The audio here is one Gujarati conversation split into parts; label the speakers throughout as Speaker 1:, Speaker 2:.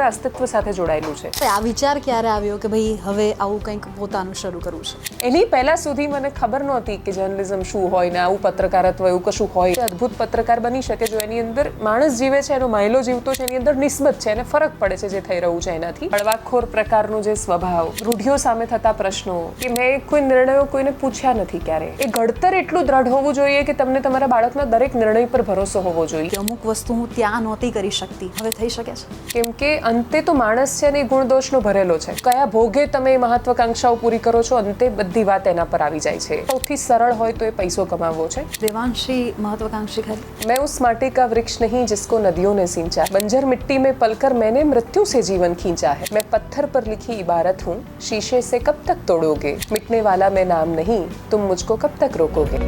Speaker 1: મારા અસ્તિત્વ સાથે જોડાયેલું છે.
Speaker 2: આ વિચાર ક્યારે આવ્યો કે ભાઈ હવે આવું કંઈક પોતાનું શરૂ કરવું છે?
Speaker 1: એની પહેલા સુધી મને ખબર નહોતી કે જર્નલિઝમ શું હોય ને આવું પત્રકારત્વ એવું કશું હોય. અદ્ભુત પત્રકાર બની શકે જો એની અંદર માણસ જીવે છે, એનો માયલો જીવતો છે, એની અંદર નિસ્બત છે અને ફરક પડે છે જે થઈ રહ્યું છે એનાથી. બળવાખોર પ્રકારનો જે સ્વભાવ, રૂઢિઓ સામે થતા પ્રશ્નો, કે મેં કોઈ નિર્ણયો કોઈને પૂછ્યા નથી ક્યારે. એ ઘડતર એટલું દ્રઢ હોવું જોઈએ કે તમને તમારા બાળકના દરેક નિર્ણય પર ભરોસો હોવો જોઈએ.
Speaker 2: અમુક વસ્તુ હું ત્યાં નહોતી કરી શકતી, હવે થઈ શકે છે.
Speaker 1: કેમ કે અંતે તો માણસ છે ને ગુણદોષનો ભરેલો છે. કયા ભોગે તમે મહત્વાકાંક્ષાઓ પૂરી કરો છો, અંતે બધી વાત એના પર આવી જાય છે. સૌથી સરળ હોય તો એ પૈસો કમાવવો છે.
Speaker 2: દેવાંશી महत्वाकांक्षी खरी?
Speaker 1: मैं उस माटी का वृक्ष नहीं जिसको नदियों ने सींचा, बंजर मिट्टी में पलकर मैंने मृत्यु से जीवन खींचा है, मैं पत्थर पर लिखी इबारत हूँ, शीशे से कब तक तोड़ोगे, मिटने वाला मैं नाम नहीं, तुम मुझको कब तक रोकोगे.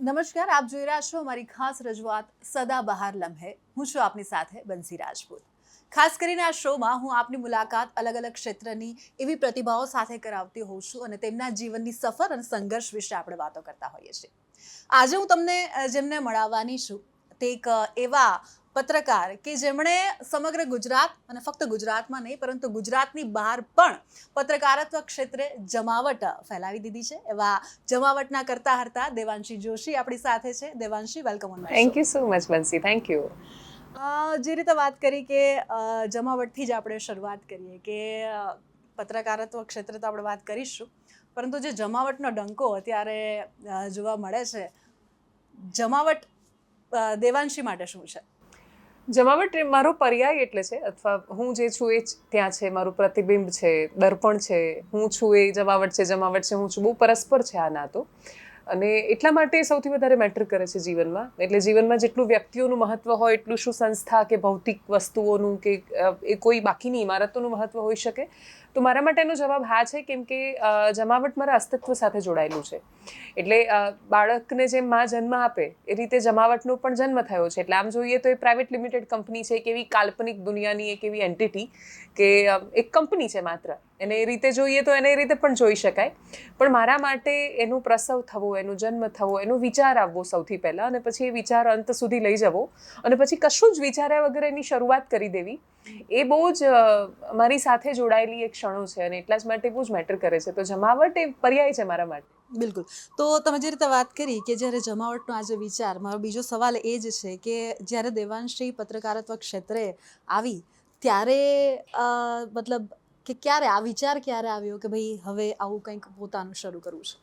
Speaker 2: નમસ્કાર, આપ જોઈ રહ્યા છો અમારી ખાસ રજૂઆત સદાબહાર લમ્હે. હું છું આપની સાથે બંસી રાજપૂત. ખાસ કરીને આ શોમાં હું આપની મુલાકાત અલગ અલગ ક્ષેત્રની એવી પ્રતિભાઓ સાથે કરાવતી હોઉં છું અને તેમના જીવનની સફર અને સંઘર્ષ વિશે આપણે વાતો કરતા હોઈએ છીએ. આજે હું તમને જેમને મળાવવાની છું તે એક એવા પત્રકાર કે જેમણે સમગ્ર ગુજરાત અને ફક્ત ગુજરાતમાં નહીં પરંતુ ગુજરાતની બહાર પણ પત્રકારત્વ ક્ષેત્રે જમાવટ ફેલાવી દીધી છે. એવા જમાવટના કરતા હરતા દેવાંશી જોશી આપણી સાથે છે. Devanshi, welcome on.
Speaker 1: Thank you so much Bansi, thank you.
Speaker 2: જે રીતે વાત કરી કે જમાવટથી જ આપણે શરૂઆત કરીએ કે પત્રકારત્વ ક્ષેત્રે તો આપણે વાત કરીશું, પરંતુ જે જમાવટનો ડંકો અત્યારે જોવા મળે છે, જમાવટ દેવાંશી માટે શું છે?
Speaker 1: જમાવટ મારો પર્યાય એટલે છે, અથવા હું જે છું એ જ ત્યાં છે, મારું પ્રતિબિંબ છે, દર્પણ છે, હું છું એ જમાવટ છે, જમાવટ છે હું છું. બહુ પરસ્પર છે આ નાતો, અને એટલા માટે સૌથી વધારે મેટર કરે છે જીવનમાં. એટલે જીવનમાં જેટલું વ્યક્તિઓનું મહત્વ હોય એટલું શું સંસ્થા કે ભૌતિક વસ્તુઓનું કે એ કોઈ બાકીની ઇમારતોનું મહત્વ હોઈ શકે. તો મારા માટેનો જવાબ હા છે, કેમ કે જમાવટ મારા અસ્તિત્વ સાથે જોડાયેલું છે. એટલે બાળકને જેમ માં જન્મ આપે એ રીતે જમાવટનો પણ જન્મ થયો છે. એટલે આમ જોઈએ તો એ પ્રાઇવેટ લિમિટેડ કંપની છે, એક એવી કાલ્પનિક દુનિયાની એક એવી એન્ટિટી કે એક કંપની છે માત્ર. એને એ રીતે જોઈએ તો એને એ રીતે પણ જોઈ શકાય. પણ મારા માટે એનું પ્રસવ થવો, એનો જન્મ થવો, એનો વિચાર આવવો સૌથી પહેલાં, અને પછી એ વિચાર અંત સુધી લઈ જવો, અને પછી કશું જ વિચાર્યા વગર એની શરૂઆત કરી દેવી, એ બહુ જ મારી સાથે જોડાયેલી એક ક્ષણો છે અને એટલા જ માટે બહુ જ મેટર કરે છે. તો જમાવટ એ પર્યાય છે મારા માટે.
Speaker 2: બિલકુલ. તો તમે જે રીતે વાત કરી કે જ્યારે જમાવટનો આજે વિચાર, મારો બીજો સવાલ એ જ છે કે જ્યારે દેવાંશી પત્રકારત્વ ક્ષેત્રે આવી ત્યારે મતલબ કે ક્યારે આ વિચાર ક્યારે આવ્યો કે ભાઈ હવે આવું કંઈક પોતાનું શરૂ કરવું છે?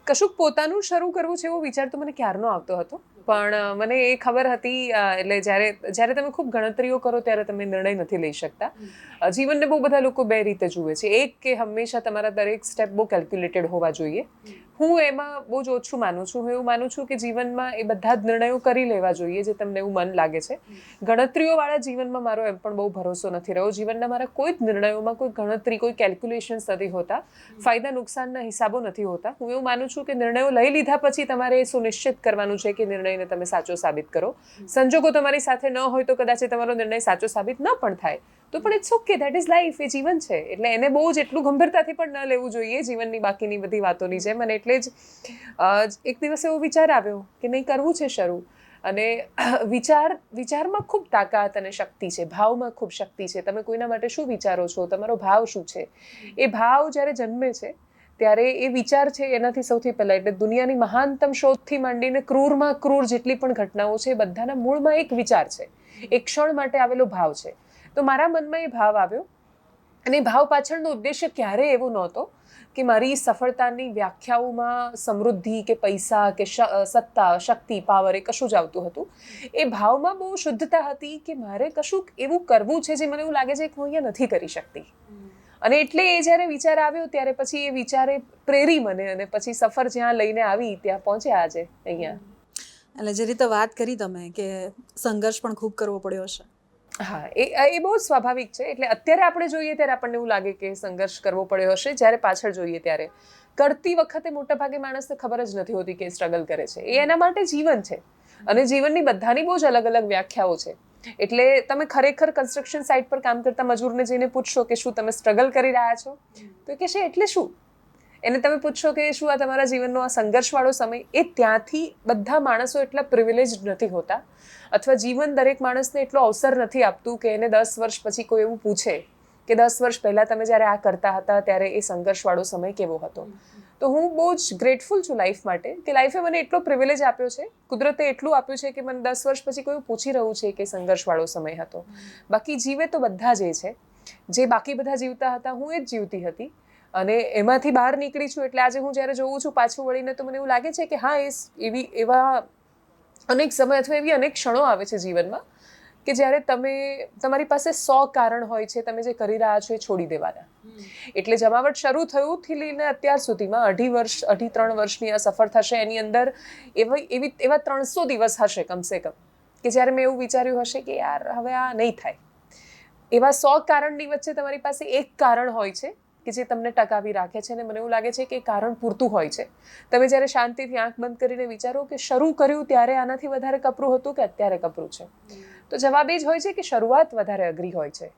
Speaker 1: કશુંક પોતાનું શરૂ કરવું છે એવો વિચાર તો મને ક્યારનો આવતો હતો, પણ મને એ ખબર હતી, એટલે જ્યારે તમે ખૂબ ગણતરીઓ કરો ત્યારે તમે નિર્ણય નથી લઈ શકતા. જીવનને બહુ બધા લોકો બે રીતે જુએ છે. એક કે હંમેશા તમારા દરેક સ્ટેપ બહુ કેલ્ક્યુલેટેડ હોવા જોઈએ. હું એમાં બહુ જ ઓછું માનું છું. હું એવું માનું છું કે જીવનમાં એ બધા જ નિર્ણયો કરી લેવા જોઈએ જે તમને એવું મન લાગે છે. ગણતરીઓવાળા જીવનમાં મારો એમ પણ બહુ ભરોસો નથી રહ્યો. જીવનના મારા કોઈ જ નિર્ણયોમાં કોઈ ગણતરી, કોઈ કેલ્ક્યુલેશન્સ નથી હોતા, ફાયદા નુકસાનના હિસાબો નથી હોતા. હું એવું માનું છું કે નિર્ણયો લઈ લીધા પછી તમારે એ સુનિશ્ચિત કરવાનું છે કે નિર્ણયને તમે સાચો સાબિત કરો. સંજોગો તમારી સાથે ન હોય તો કદાચ એ તમારો નિર્ણય સાચો સાબિત ન પણ થાય, તો પણ it's okay, that is life, એ જીવન છે. એટલે એને બહુ જ એટલું ગંભીરતાથી પણ ન લેવું જોઈએ જીવનની બાકીની બધી વાતોની જેમ. અને એટલે જ એક દિવસ એવો વિચાર આવ્યો કે નહીં, કરવું છે શરૂ. અને વિચારમાં ખૂબ તાકાત અને શક્તિ છે, ભાવમાં ખૂબ શક્તિ છે. તમે કોઈના માટે શું વિચારો છો, તમારો ભાવ શું છે, એ ભાવ જ્યારે જન્મે છે ત્યારે એ વિચાર છે એનાથી સૌથી પહેલાં, એટલે દુનિયાની મહાનતમ શોધથી માંડીને ક્રૂરમાં ક્રૂર જેટલી પણ ઘટનાઓ છે એ બધાના મૂળમાં એક વિચાર છે, એક ક્ષણ માટે આવેલો ભાવ છે. તો મારા મનમાં એ ભાવ આવ્યો, અને એ ભાવ પાછળનો ઉદ્દેશ્ય ક્યારેય એવો નહોતો કે મારી સફળતાની વ્યાખ્યાઓમાં સમૃદ્ધિ કે પૈસા કે સત્તા, શક્તિ, પાવર એ કશું જ આવતું હતું. એ ભાવમાં બહુ શુદ્ધતા હતી કે મારે કશુંક એવું કરવું છે જે મને એવું લાગે છે કે હું અહીંયા નથી કરી શકતી. અને એટલે એ જ્યારે વિચાર આવ્યો ત્યારે પછી એ વિચારે પ્રેરી મને, અને પછી સફર જ્યાં લઈને આવી ત્યાં પહોંચ્યા આજે અહીંયા.
Speaker 2: એટલે જે રીતે વાત કરી તમે કે સંઘર્ષ પણ ખૂબ કરવો પડ્યો હશે.
Speaker 1: હા, એ બહુ સ્વાભાવિક છે. એટલે અત્યારે આપણે જોઈએ ત્યારે આપણને એવું લાગે કે સંઘર્ષ કરવો પડ્યો હશે, જ્યારે પાછળ જોઈએ ત્યારે કરતી વખતે મોટાભાગે માણસને ખબર જ નથી હોતી કે સ્ટ્રગલ કરે છે. એ એના માટે જીવન છે, અને જીવનની બધાની બહુ જ અલગ અલગ વ્યાખ્યાઓ છે. એટલે તમે ખરેખર કન્સ્ટ્રક્શન સાઇટ પર કામ કરતા મજૂરને જઈને પૂછશો કે શું તમે સ્ટ્રગલ કરી રહ્યા છો, તો એ કહેશે એટલે શું. એને તમે પૂછશો કે શું આ તમારા જીવનનો આ સંઘર્ષવાળો સમય, એ ત્યાંથી બધા માણસો એટલા પ્રિવિલેજ નથી હોતા, અથવા જીવન દરેક માણસને એટલો અવસર નથી આપતું કે એને 10 વર્ષ પછી કોઈ એવું પૂછે કે 10 વર્ષ પહેલાં તમે જ્યારે આ કરતા હતા ત્યારે એ સંઘર્ષવાળો સમય કેવો હતો. તો હું બહુ જ ગ્રેટફુલ છું લાઈફ માટે કે લાઈફે મને એટલો પ્રિવિલેજ આપ્યો છે, કુદરતે એટલું આપ્યું છે કે મને 10 વર્ષ પછી કોઈ પૂછી રહ્યું છે કે સંઘર્ષવાળો સમય હતો. બાકી જીવે તો બધા જ છે, જે બાકી બધા જીવતા હતા હું એ જ જીવતી હતી, અને એમાંથી બહાર નીકળી છું. એટલે આજે હું જ્યારે જોઉં છું પાછું વળીને તો મને એવું લાગે છે કે હા, એવા અનેક સમય અથવા એવી અનેક ક્ષણો આવે છે જીવનમાં કે જ્યારે તમારી પાસે 100 કારણ હોય છે તમે જે કરી રહ્યા છો એ છોડી દેવાના. એટલે જમાવટ શરૂ થયુંથી લઈને અત્યાર સુધીમાં 2.5-3 વર્ષની આ સફર થશે, એની અંદર એવા 300 દિવસ હશે કમસે કમ કે જ્યારે મેં એવું વિચાર્યું હશે કે યાર હવે આ નહીં થાય. એવા 100 કારણની વચ્ચે તમારી પાસે એક કારણ હોય છે કે જે તમને ટકાવી રાખે છે, અને મને એવું લાગે છે કે એ કારણ પૂરતું હોય છે. તમે જ્યારે શાંતિથી આંખ બંધ કરીને વિચારો કે શરૂ કર્યું ત્યારે આનાથી વધારે કપરું હતું કે અત્યારે કપરું છે, તો જવાબ એ જ હોય છે કે શરૂઆત વધારે અઘરી હોય છે.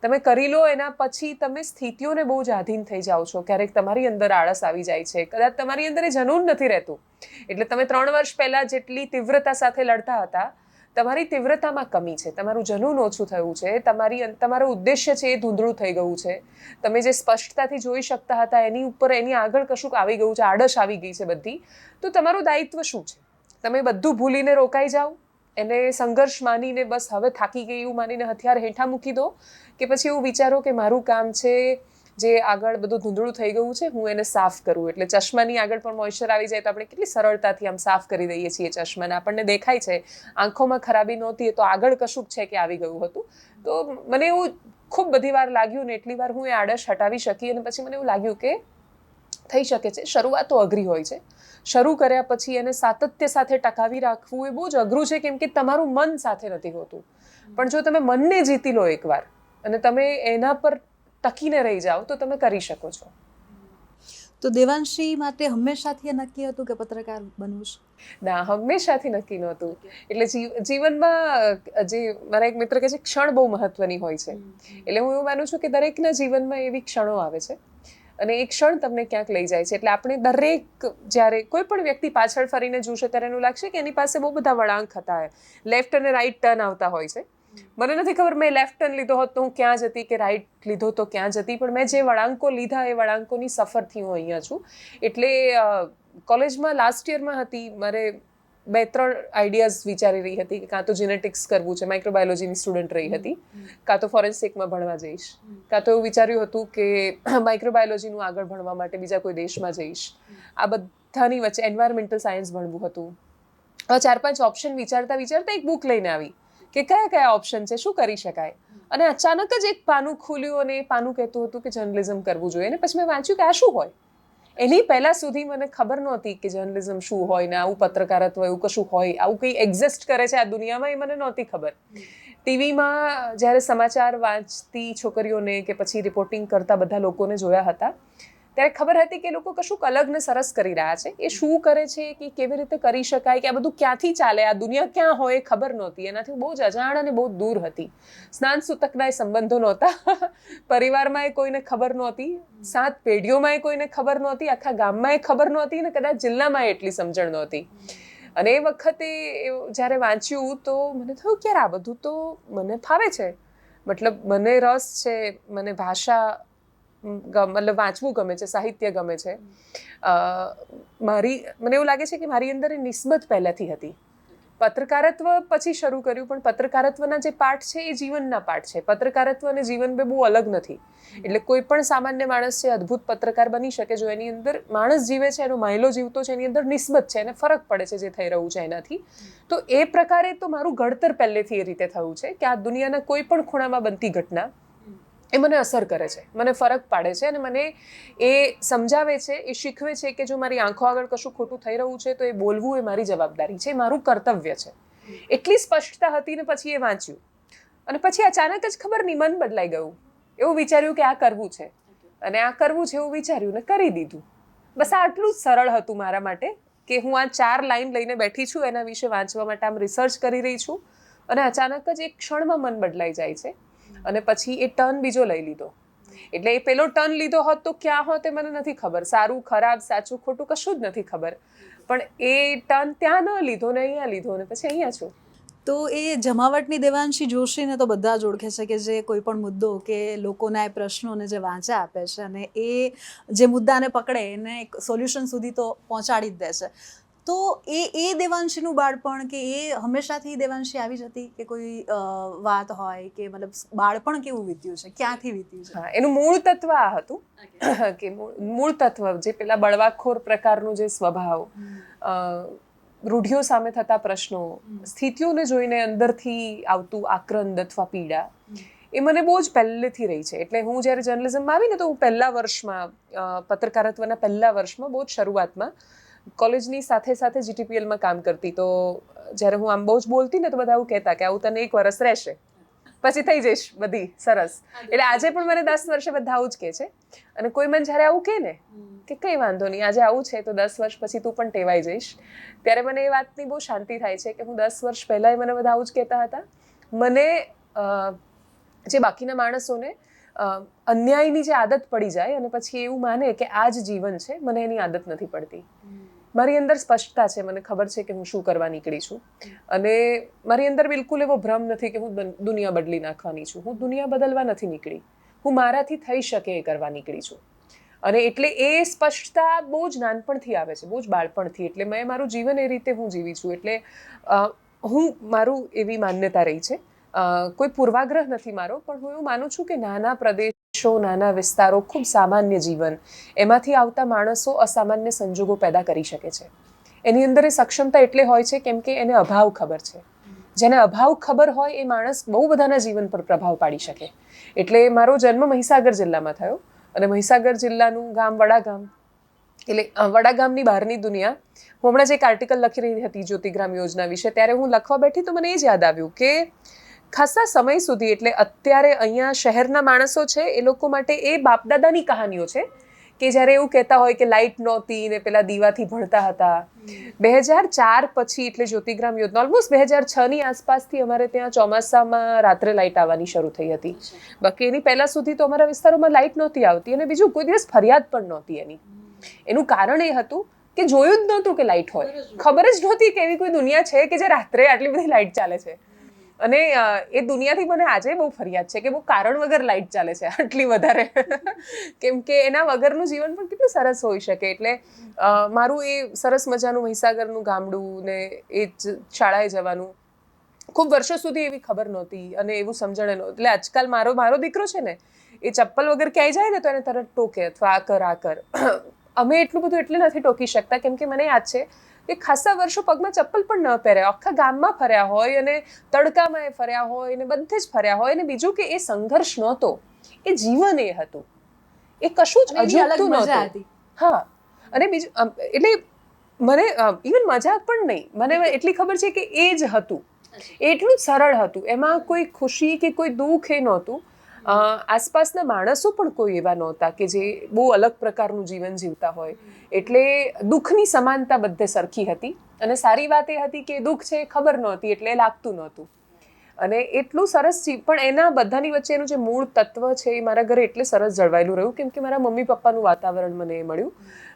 Speaker 1: તમે કરી લો, એના પછી તમે સ્થિતિઓને બહુ જ આધીન થઈ જાઓ છો. ક્યારેક તમારી અંદર આળસ આવી જાય છે, કદાચ તમારી અંદર એ જનૂન નથી રહેતું. એટલે તમે 3 વર્ષ પહેલાં જેટલી તીવ્રતા સાથે લડતા હતા, તમારી તીવ્રતામાં કમી છે, તમારું જનૂન ઓછું થયું છે, તમારું ઉદ્દેશ્ય છે એ ધૂંધળું થઈ ગયું છે. તમે જે સ્પષ્ટતાથી જોઈ શકતા હતા એની આગળ કશુંક આવી ગયું છે, આડશ આવી ગઈ છે બધી. તો તમારું દાયિત્વ શું છે? તમે બધું ભૂલીને રોકાઈ જાઓ, એને સંઘર્ષ માનીને બસ હવે થાકી ગઈ એવું માનીને હથિયાર હેઠા મૂકી દો, કે પછી એવું વિચારો કે મારું કામ છે જે આગળ બધું ધૂંધળું થઈ ગયું છે હું એને સાફ કરું. એટલે ચશ્માની આગળ પણ મોઇશ્ચર આવી જાય તો આપણે કેટલી સરળતાથી આમ સાફ કરી દઈએ છીએ ચશ્માને, આપણને દેખાય છે આંખોમાં ખરાબી નહોતી તો આગળ કશુંક છે કે આવી ગયું હતું. તો મને એવું ખૂબ બધી વાર લાગ્યું ને એટલી વાર હું એ આડશ હટાવી શકી, અને પછી મને એવું લાગ્યું કે થઈ શકે છે. શરૂઆતો અઘરી હોય છે, શરૂ કર્યા પછી એને સાતત્ય સાથે ટકાવી રાખવું એ બહુ જ અઘરું છે, કેમ કે તમારું મન સાથે નથી હોતું. પણ જો તમે મનને જીતી લો એકવાર અને તમે એના પર ટકીને રહી જાઓ તો તમે કરી શકો છો.
Speaker 2: તો દેવાંશી માટે હંમેશાથી નક્કી હતું કે પત્રકાર બનવું છે?
Speaker 1: ના, હંમેશાથી નક્કી નહોતું. એટલે જીવનમાં જે મારા એક મિત્ર કહે છે ક્ષણ બહુ મહત્વની હોય છે. એટલે હું એવું માનું છું કે દરેકના જીવનમાં એવી ક્ષણો આવે છે અને એ ક્ષણ તમને ક્યાંક લઈ જાય છે. એટલે આપણે દરેક જ્યારે કોઈ પણ વ્યક્તિ પાછળ ફરીને જોશે ત્યારે એનું લાગશે કે એની પાસે બહુ બધા વળાંક હતા, લેફ્ટ અને રાઈટ ટર્ન આવતા હોય છે. મને નથી ખબર મેં લેફ્ટ ટર્ન લીધો હોત તો હું ક્યાં જતી, કે રાઈટ લીધો તો ક્યાં જતી, પણ મેં જે વળાંકો લીધા એ વળાંકોની સફરથી હું અહીંયા છું. એટલે કોલેજમાં લાસ્ટ યરમાં હતી, મારે 2-3 આઈડિયાઝ વિચારી રહી હતી કે કાં તો જીનેટિક્સ કરવું છે, માઇક્રોબાયોલોજીની સ્ટુડન્ટ રહી હતી, કાં તો ફોરેન્સિકમાં ભણવા જઈશ, કાં તો એવું વિચાર્યું હતું કે માઇક્રોબાયોલોજીનું આગળ ભણવા માટે બીજા કોઈ દેશમાં જઈશ. આ બધાની વચ્ચે એન્વાયરમેન્ટલ સાયન્સ ભણવું હતું. 4-5 ઓપ્શન વિચારતા એક બુક લઈને આવી કે કયા ઓપ્શન છે, શું કરી શકાય. અને અચાનક જ એક પાનું ખુલ્યું અને એ પાનું કહેતું હતું કે જર્નલિઝમ કરવું જોઈએ. અને પછી મેં વાંચ્યું કે આ શું હોય. એની પહેલાં સુધી મને ખબર નહોતી કે જર્નલિઝમ શું હોય ને આવું પત્રકારત્વ એવું કશું હોય, આવું કંઈ એક્ઝિસ્ટ કરે છે આ દુનિયામાં, એ મને નહોતી ખબર. ટીવીમાં જ્યારે સમાચાર વાંચતી છોકરીઓને કે પછી રિપોર્ટિંગ કરતા બધા લોકોને જોયા હતા ત્યારે ખબર હતી કે લોકો કશુંક અલગ ને સરસ કરી રહ્યા છે. એ શું કરે છે, કે કેવી રીતે કરી શકાય, કે આ બધું ક્યાંથી ચાલે, આ દુનિયા ક્યાં હોય એ ખબર નહોતી. એનાથી બહુ જ અજાણ અને બહુ દૂર હતી. સ્નાન સૂતકના એ સંબંધો નહોતા, પરિવારમાં એ કોઈને ખબર નહોતી, 7 પેઢીઓમાં એ કોઈને ખબર નહોતી, આખા ગામમાં એ ખબર નહોતી, અને કદાચ જિલ્લામાં એટલી સમજણ નહોતી. અને એ વખતે જ્યારે વાંચ્યું તો મને થયું કે યાર આ બધું તો મને ફાવે છે, મતલબ મને રસ છે, મને ભાષા મતલબ વાંચવું ગમે છે, સાહિત્ય ગમે છે. મને એવું લાગે છે કે મારી અંદર એ નિસ્બત પહેલાંથી હતી. પત્રકારત્વ પછી શરૂ કર્યું, પણ પત્રકારત્વના જે પાઠ છે એ જીવનના પાઠ છે. પત્રકારત્વ અને જીવન બે બહુ અલગ નથી. એટલે કોઈ પણ સામાન્ય માણસ છે અદ્ભુત પત્રકાર બની શકે જો એની અંદર માણસ જીવે છે, એનો માયલો જીવતો છે, એની અંદર નિસ્બત છે, એને ફરક પડે છે જે થઈ રહ્યું છે એનાથી. તો એ પ્રકારે તો મારું ઘડતર પહેલેથી એ રીતે થયું છે કે આ દુનિયાના કોઈ પણ ખૂણામાં બનતી ઘટના એ મને અસર કરે છે, મને ફરક પાડે છે, અને મને એ સમજાવે છે, એ શીખવે છે કે જો મારી આંખો આગળ કશું ખોટું થઈ રહ્યું છે તો એ બોલવું એ મારી જવાબદારી છે, મારું કર્તવ્ય છે. એટલી સ્પષ્ટતા હતી ને પછી એ વાંચ્યું અને પછી અચાનક જ ખબર નહીં મન બદલાઈ ગયું. એવું વિચાર્યું કે આ કરવું છે, અને આ કરવું છે એવું વિચાર્યું ને કરી દીધું. બસ આટલું જ સરળ હતું મારા માટે કે હું આ 4 લાઈન લઈને બેઠી છું, એના વિશે વાંચવા માટે આમ રિસર્ચ કરી રહી છું અને અચાનક જ એક ક્ષણમાં મન બદલાઈ જાય છે અને પછી એ ટર્ન બીજો લઈ લીધો. એટલે એ પેલો ટર્ન લીધો હોત તો ક્યાં હોત એ મને નથી ખબર, સારું ખરાબ સાચું ખોટું કશું જ નથી ખબર, પણ એ ટર્ન ત્યાં ન લીધો ને અહીંયા લીધો ને પછી અહીંયા છું.
Speaker 2: તો એ જમાવટની દેવાંશી જોશીને તો બધા જ ઓળખે છે કે જે કોઈ પણ મુદ્દો કે લોકોના એ પ્રશ્નોને જે વાંચા આપે છે અને એ જે મુદ્દાને પકડે એને એક સોલ્યુશન સુધી તો પહોંચાડી જ દે છે. તો એ દેવાંશીનું બાળપણ કે એ હંમેશાથી દેવાંશી આવી જ હતી કે કોઈ વાત હોય કે મતલબ બાળપણ કેવું વીત્યું છે, ક્યાંથી વીત્યું છે?
Speaker 1: હા, એનું મૂળ તત્વ આ હતું કે મૂળ તત્વ જે પેલા બળવાખોર પ્રકારનું જે સ્વભાવ, રૂઢિઓ સામે થતા પ્રશ્નો, સ્થિતિઓને જોઈને અંદરથી આવતું આક્રંદ અથવા પીડા, એ મને બહુ જ પહેલેથી રહી છે. એટલે હું જ્યારે જર્નલિઝમમાં આવી ને તો હું પહેલા વર્ષમાં, પત્રકારત્વના પહેલા વર્ષમાં, બહુ જ શરૂઆતમાં કોલેજની સાથે સાથે જીટીપીએલમાં કામ કરતી. તો જ્યારે હું આમ બહુ જ બોલતી ને તો બધા એવું કહેતા કે આવું તને 1 વર્ષ રહેશે પછી થઈ જઈશ બધી સરસ. એટલે આજે પણ મને 10 વર્ષે બધા આવું જ કહે છે. અને કોઈ મને જ્યારે આવું કહે ને કે કંઈ વાંધો નહીં, આજે આવું છે તો 10 વર્ષ પછી તું પણ ટેવાઈ જઈશ, ત્યારે મને એ વાતની બહુ શાંતિ થાય છે કે હું 10 વર્ષ પહેલાંય મને બધા આવું જ કહેતા હતા. મને જે બાકીના માણસોને અન્યાયની જે આદત પડી જાય અને પછી એવું માને કે આ જ જીવન છે, મને એની આદત નથી પડતી. મારી અંદર સ્પષ્ટતા છે, મને ખબર છે કે હું શું કરવા નીકળી છું અને મારી અંદર બિલકુલ એવો ભ્રમ નથી કે હું દુનિયા બદલી નાખવાની છું. હું દુનિયા બદલવા નથી નીકળી, હું મારાથી થઈ શકે એ કરવા નીકળી છું. અને એટલે એ સ્પષ્ટતા બહુ જ નાનપણથી આવે છે, બહુ જ બાળપણથી. એટલે મેં મારું જીવન એ રીતે હું જીવી છું. એટલે હું, મારું એવી માન્યતા રહી છે, કોઈ પૂર્વાગ્રહ નથી મારો, પણ હું એવું માનું છું કે નાના પ્રદેશો, નાના વિસ્તારો, ખૂબ સામાન્ય જીવન, એમાંથી આવતા માણસો અસામાન્ય સંજોગો પેદા કરી શકે છે. એની અંદર એ સક્ષમતા એટલે હોય છે કેમ કે એને અભાવ ખબર છે. જેને અભાવ ખબર હોય એ માણસ બહુ બધાના જીવન પર પ્રભાવ પાડી શકે. એટલે મારો જન્મ મહીસાગર જિલ્લામાં થયો અને મહીસાગર જિલ્લાનું ગામ વડાગામ, એટલે વડાગામની બહારની દુનિયા. હું હમણાં જ એક આર્ટિકલ લખી રહી હતી જ્યોતિગ્રામ યોજના વિશે, ત્યારે હું લખવા બેઠી તો મને એ જ યાદ આવ્યું કે ખાસા સમય સુધી, એટલે અત્યારે અહીંયા શહેરના માણસો છે એ લોકો માટે એ બાપદાદાની કહાનીઓ છે કે જ્યારે એવું કહેતા હોય કે લાઇટ નહોતી ને પેલા દીવાથી ભણતા હતા. 2004 પછી, એટલે જ્યોતિગ્રામ યોજના ઓલમોસ્ટ 2006ની આસપાસથી અમારે ત્યાં ચોમાસામાં રાત્રે લાઇટ આવવાની શરૂ થઈ હતી. બાકી એની પહેલા સુધી તો અમારા વિસ્તારોમાં લાઇટ નહોતી આવતી અને બીજું કોઈ દિવસ ફરિયાદ પણ નહોતી એની. એનું કારણ એ હતું કે જોયું જ નહોતું કે લાઇટ હોય, ખબર જ નહોતી કે એવી કોઈ દુનિયા છે કે જે રાત્રે આટલી બધી લાઇટ ચાલે છે. અને એ દુનિયાથી મને આજે બહુ ફરિયાદ છે કે બહુ કારણ વગર લાઇટ ચાલે છે આટલી વધારે, કેમ કે એના વગરનું જીવન પણ કેટલું સરસ હોઈ શકે. એટલે મારું એ સરસ મજાનું મહીસાગરનું ગામડું ને એ જ શાળાએ જવાનું ખૂબ વર્ષો સુધી એવી ખબર નહોતી અને એવું સમજણ નહોતું. એટલે આજકાલ મારો દીકરો છે ને, એ ચપ્પલ વગર ક્યાંય જાય ને તો એને તરત ટોકે અથવા આ કર. અમે એટલું બધું એટલે નથી ટોકી શકતા કેમ કે મને યાદ છે કે ખાસા વર્ષો પગમાં ચપ્પલ પણ ન પહેર્યા, આખા ગામમાં ફર્યા હોય અને તડકામાં ફર્યા હોય ને બધે જ ફર્યા હોય. અને બીજું કે એ સંઘર્ષ નહોતો, એ જીવન એ હતું, એ કશું જ અજુગતું નહોતું. હા, અને બીજું એટલે મને ઇવન મજાક પણ નહીં, મને એટલી ખબર છે કે એ જ હતું, એટલું જ સરળ હતું, એમાં કોઈ ખુશી કે કોઈ દુઃખ એ નહોતું. આસપાસના માણસો પણ કોઈ એવા નહોતા કે જે બહુ અલગ પ્રકારનું જીવન જીવતા હોય. એટલે દુઃખની સમાનતા બધે સરખી હતી. અને સારી વાત એ હતી કે દુઃખ છે એ ખબર નહોતી એટલે લાગતું નહોતું. અને એટલું સરસ, પણ એના બધાની વચ્ચે એનું જે મૂળ તત્વ છે એ મારા ઘરે એટલે સરસ જળવાયેલું રહ્યું કેમ કે મારા મમ્મી પપ્પાનું વાતાવરણ મને મળ્યું.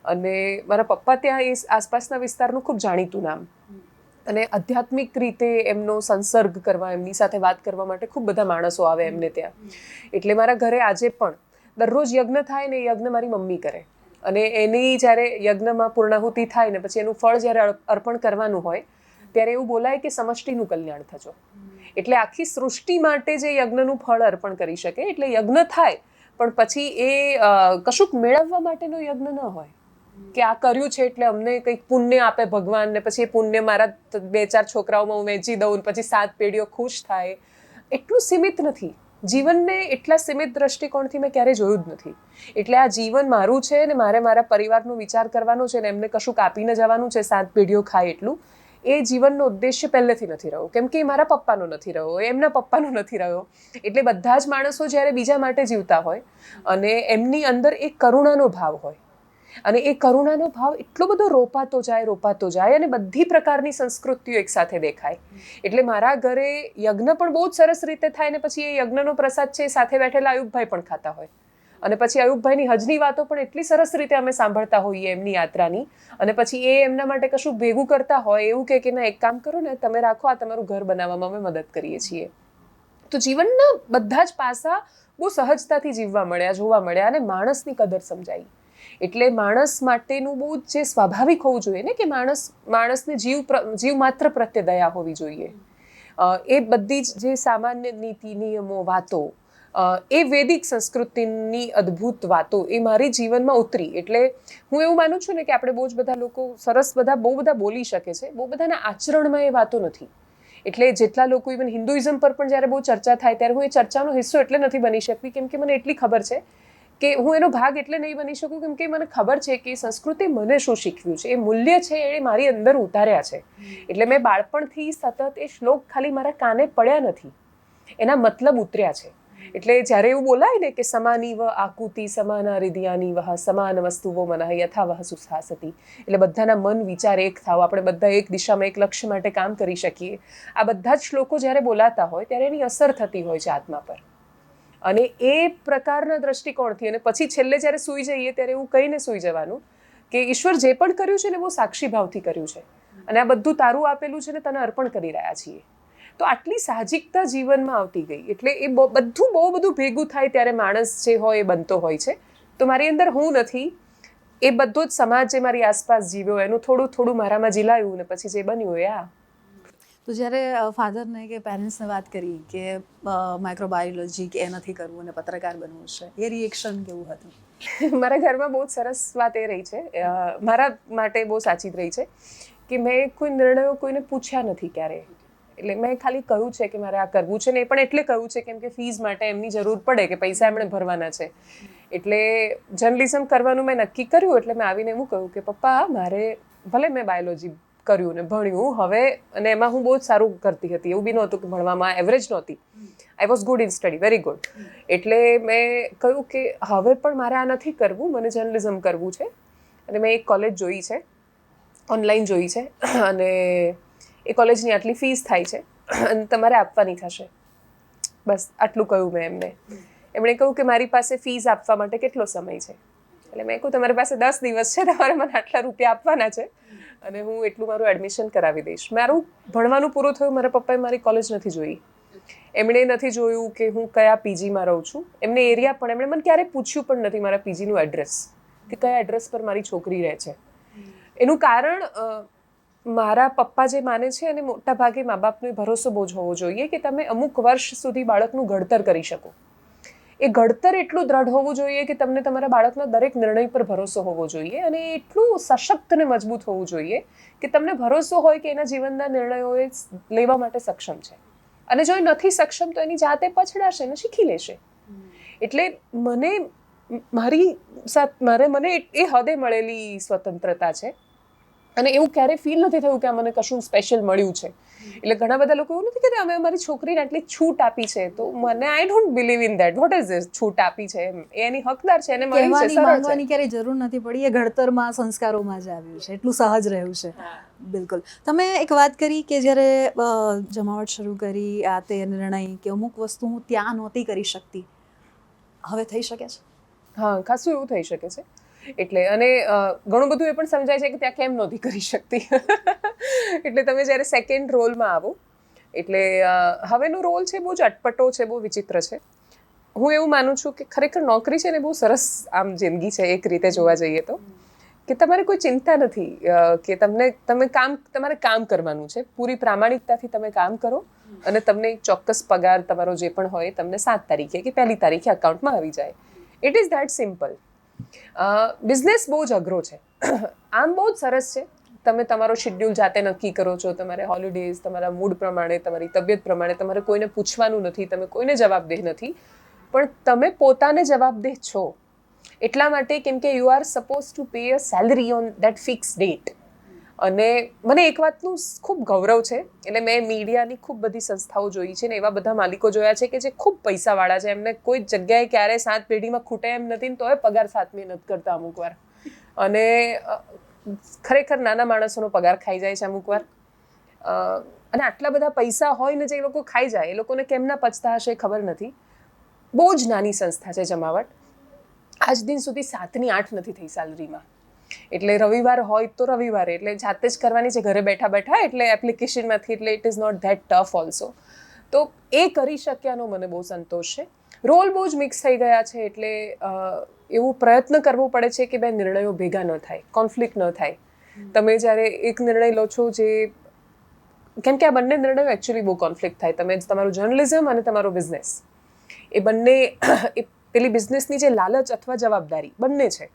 Speaker 1: અને મારા પપ્પા ત્યાં એ આસપાસના વિસ્તારનું ખૂબ જાણીતું નામ, અને આધ્યાત્મિક રીતે એમનો સંસર્ગ કરવા, એમની સાથે વાત કરવા માટે ખૂબ બધા માણસો આવે એમને ત્યાં. એટલે મારા ઘરે આજે પણ દરરોજ યજ્ઞ થાય ને, એ યજ્ઞ મારી મમ્મી કરે. અને એની જ્યારે યજ્ઞમાં પૂર્ણાહુતિ થાય ને પછી એનું ફળ જ્યારે અર્પણ કરવાનું હોય ત્યારે એવું બોલાય કે સમષ્ટિનું કલ્યાણ થજો. એટલે આખી સૃષ્ટિ માટે જે યજ્ઞનું ફળ અર્પણ કરી શકે. એટલે યજ્ઞ થાય પણ પછી એ કશુંક મેળવવા માટેનો યજ્ઞ ન હોય કે આ કર્યું છે એટલે અમને કંઈક પુણ્ય આપે ભગવાન ને પછી એ પુણ્ય મારા 2-4 છોકરાઓમાં હું વહેંચી દઉં ને પછી 7 પેઢીઓ ખુશ થાય. એટલું સીમિત નથી જીવનને, એટલા સીમિત દ્રષ્ટિકોણથી મેં ક્યારેય જોયું જ નથી. એટલે આ જીવન મારું છે ને મારે મારા પરિવારનો વિચાર કરવાનો છે ને એમને કશું કાપીને જવાનું છે 7 પેઢીઓ ખાય એટલું. એ જીવનનો ઉદ્દેશ્ય પહેલેથી નથી રહ્યો કેમ કે એ મારા પપ્પાનો નથી રહ્યો, એમના પપ્પાનો નથી રહ્યો. એટલે બધા જ માણસો જ્યારે બીજા માટે જીવતા હોય અને એમની અંદર એક કરુણાનો ભાવ હોય, અને એ કરુણાનો ભાવ એટલો બધો રોપાતો જાય અને બધી પ્રકારની સંસ્કૃતિઓ એકસાથે દેખાય. એટલે મારા ઘરે યજ્ઞ પણ બહુ જ સરસ રીતે થાય ને પછી એ યજ્ઞનો પ્રસાદ છે સાથે બેઠેલા આયુબભાઈ પણ ખાતા હોય અને પછી આયુબભાઈની હજની વાતો પણ એટલી સરસ રીતે અમે સાંભળતા હોઈએ એમની યાત્રાની. અને પછી એ એમના માટે કશું ભેગું કરતા હોય એવું કે ના એક કામ કરો ને, તમે રાખો, આ તમારું ઘર બનાવવામાં અમે મદદ કરીએ છીએ. તો જીવનના બધા જ પાસા બહુ સહજતાથી જીવવા મળ્યા, જોવા મળ્યા અને માણસની કદર સમજાઈ. એટલે માણસ માટેનું બહુ જે સ્વાભાવિક હોવું જોઈએ ને કે માણસને જીવ માત્ર પ્રત્યે દયા હોવી જોઈએ. એ બધી જ જે સામાન્ય નીતિ નિયમો વાતો એ વૈદિક સંસ્કૃતિની અદ્ભુત વાતો એ મારી જીવનમાં ઉતરી. એટલે હું એવું માનું છું ને કે આપણે બહુ જ બધા લોકો બહુ બધા બોલી શકે છે, બહુ બધાના આચરણમાં એ વાતો નથી. એટલે જેટલા લોકો ઇવન હિન્દુઇઝમ પર પણ જ્યારે બહુ ચર્ચા થાય ત્યારે હું એ ચર્ચાનો હિસ્સો એટલે નથી બની શકતી કેમ કે મને એટલી ખબર છે કે હું એનો ભાગ એટલે નહીં બની શકું કેમ કે મને ખબર છે કે સંસ્કૃતિ મને શું શીખવ્યું છે, એ મૂલ્ય છે એ મારી અંદર ઉતાર્યા છે. એટલે મેં બાળપણથી સતત એ શ્લોક ખાલી મારા કાને પડ્યા નથી, એના મતલબ ઉતર્યા છે. એટલે જ્યારે એવું બોલાય ને કે સમાનીવ આકુતિ સમાના હૃદયાની વહ સમાન વસ્તુઓ મનઃ યથા વહ સુસાસતી, એટલે બધાના મન વિચાર એક થાવ, આપણે બધા એક દિશામાં એક લક્ષ્ય માટે કામ કરી શકીએ. આ બધા જ શ્લોકો જ્યારે બોલાતા હોય ત્યારે એની અસર થતી હોય છે આત્મા પર. અને એ પ્રકારના દ્રષ્ટિકોણથી અને પછી છેલ્લે જ્યારે સૂઈ જઈએ ત્યારે એવું કહીને સૂઈ જવાનું કે ઈશ્વર જે પણ કર્યું છે ને બહુ સાક્ષી ભાવથી કર્યું છે અને આ બધું તારું આપેલું છે ને તને અર્પણ કરી રહ્યા છીએ. તો આટલી સાહજિકતા જીવનમાં આવતી ગઈ. એટલે એ બહુ બધું ભેગું થાય ત્યારે માણસ જે હોય એ બનતો હોય છે. તો મારી અંદર હું નથી, એ બધો જ સમાજ જે મારી આસપાસ જીવ્યો એનું થોડું થોડું મારામાં જીલાયું ને પછી જે બન્યું એ આ.
Speaker 2: તો જ્યારે ફાધરને કે પેરેન્ટ્સને વાત કરી કે માઇક્રોબાયોલોજી કે એ નથી કરવું અને પત્રકાર બનવું છે, એ રિએક્શન કેવું હતું?
Speaker 1: મારા ઘરમાં બહુ જ સરસ વાત એ રહી છે, મારા માટે બહુ સાચી જ રહી છે કે મેં કોઈ નિર્ણયો કોઈને પૂછ્યા નથી ક્યારેય. એટલે મેં ખાલી કહ્યું છે કે મારે આ કરવું છે ને એ પણ એટલે કહ્યું છે કેમ કે ફીઝ માટે એમની જરૂર પડે કે પૈસા એમણે ભરવાના છે. એટલે જર્નલિઝમ કરવાનું મેં નક્કી કર્યું એટલે મેં આવીને એવું કહ્યું કે પપ્પા મારે, ભલે મેં બાયોલોજી કર્યું ને ભણ્યું હવે, અને એમાં હું બહુ જ સારું કરતી હતી, એવું બી નહોતું કે ભણવામાં એવરેજ નહોતી, I was good in study, very good. એટલે મેં કહ્યું કે હવે પણ મારે આ નથી કરવું, મને જર્નલિઝમ કરવું છે. અને મેં એક કોલેજ જોઈ છે, ઓનલાઈન જોઈ છે, અને એ કોલેજની આટલી ફીસ થાય છે અને તમારે આપવાની થશે, બસ આટલું કહ્યું મેં એમને. એમણે કહ્યું કે મારી પાસે ફીસ આપવા માટે કેટલો સમય છે? એટલે મેં કહ્યું તમારી પાસે 10 દિવસ છે, તમારે મને આટલા રૂપિયા આપવાના છે અને હું એટલું મારું એડમિશન કરાવી દઈશ. મારું ભણવાનું પૂરું થયું, મારા પપ્પાએ મારી કોલેજ નથી જોઈ, એમણે નથી જોયું કે હું કયા પીજીમાં રહું છું, એમને એરિયા પણ, એમણે મને ક્યારેય પૂછ્યું પણ નથી મારા પીજીનું એડ્રેસ કે કયા એડ્રેસ પર મારી છોકરી રહે છે. એનું કારણ મારા પપ્પા જે માને છે અને મોટા ભાગે મા બાપનો ભરોસો બહુ જ હોવો જોઈએ કે તમે અમુક વર્ષ સુધી બાળકનું ઘડતર કરી શકો. એ ઘડતર એટલું દ્રઢ હોવું જોઈએ કે તમને તમારા બાળકના દરેક નિર્ણય પર ભરોસો હોવો જોઈએ અને એટલું સશક્ત અને મજબૂત હોવું જોઈએ કે તમને ભરોસો હોય કે એના જીવનના નિર્ણયો એ લેવા માટે સક્ષમ છે. અને જો એ નથી સક્ષમ તો એની જાતે પછડાશે ને શીખી લેશે. એટલે મને એ હદે મળેલી સ્વતંત્રતા છે અને એવું ક્યારેય ફીલ નથી થયું કે આ મને કશું સ્પેશિયલ મળ્યું છે. એટલે ઘણા બધા લોકો એવું નથી કહેતા અમે અમારી છોકરીને આટલી છૂટ આપી છે, તો મને I don't believe in that. What is this છૂટ આપી છે? એની હકદાર છે, એને મળી છે, સરળ
Speaker 2: માંગવાની ક્યારેય જરૂર નથી પડી, એ ઘડતરમાં સંસ્કારોમાં જ આવ્યું છે, એટલું સહજ રહ્યું છે. બિલકુલ. તમે એક વાત કરી કે જ્યારે જમાવટ શરૂ કરી, આ તે નિર્ણય કે અમુક વસ્તુ હું ત્યાં નહોતી કરી શકતી, હવે થઈ શકે છે?
Speaker 1: હા, ખાસું એવું થઈ શકે છે. એટલે અને ઘણું બધું એ પણ સમજાય છે કે ત્યાં કેમ નહોતી કરી શકતી. એટલે તમે જ્યારે સેકન્ડ રોલમાં આવો, એટલે હવેનો રોલ છે બહુ જ અટપટો છે, બહુ વિચિત્ર છે. હું એવું માનું છું કે ખરેખર નોકરી છે ને બહુ સરસ આમ જિંદગી છે એક રીતે જોવા જઈએ તો, કે તમારે કોઈ ચિંતા નથી કે તમારે કામ કરવાનું છે, પૂરી પ્રામાણિકતાથી તમે કામ કરો અને તમને એક ચોક્કસ પગાર તમારો જે પણ હોય તમને 7 તારીખે કે 1 તારીખે અકાઉન્ટમાં આવી જાય. It is that simple. Business બહુ જ અઘરો છે. આમ બહુ જ સરસ છે, તમે તમારો શેડ્યુલ જાતે નક્કી કરો છો, તમારે હોલિડેઝ તમારા મૂડ પ્રમાણે, તમારી તબિયત પ્રમાણે, તમારે કોઈને પૂછવાનું નથી, તમે કોઈને જવાબદેહ નથી, પણ તમે પોતાને જવાબદેહ છો એટલા માટે કેમ કે you are suppose to pay a salary on that fix date. અને મને એક વાતનું ખૂબ ગૌરવ છે, એટલે મેં મીડિયાની ખૂબ બધી સંસ્થાઓ જોઈ છે ને એવા બધા માલિકો જોયા છે કે જે ખૂબ પૈસાવાળા છે, એમને કોઈ જગ્યાએ ક્યારેય 7 પેઢીમાં ખૂટે એમ નથી ને તોય પગાર 7 મહિને નથી કરતા અમુક વાર. અને ખરેખર નાના માણસોનો પગાર ખાઈ જાય છે અમુક વાર. અને આટલા બધા પૈસા હોય ને જે એ લોકો ખાઈ જાય, એ લોકોને કેમના પચતા હશે ખબર નથી. બહુ જ નાની સંસ્થા છે જમાવટ. આજ દિન સુધી 7 ની 8 નથી થઈ સેલરીમાં. એટલે રવિવાર હોય તો રવિવારે, એટલે જાતે જ કરવાની છે ઘરે બેઠા બેઠા, એટલે એપ્લિકેશનમાંથી, એટલે it is not that tough also. તો એ કરી શક્યાનો મને બહુ સંતોષ છે. રોલ બહુ જ મિક્સ થઈ ગયા છે, એટલે એવું પ્રયત્ન કરવો પડે છે કે બે નિર્ણયો ભેગા ન થાય, કોન્ફ્લિક્ટ ન થાય. તમે જ્યારે એક નિર્ણય લો છો જે, કેમ કે આ બંને નિર્ણયો એકચ્યુઅલી બહુ કોન્ફ્લિક્ટ થાય. તમે તમારું જર્નલિઝમ અને તમારો બિઝનેસ, એ બંને એ પેલી બિઝનેસની જે લાલચ અથવા જવાબદારી બંને છે.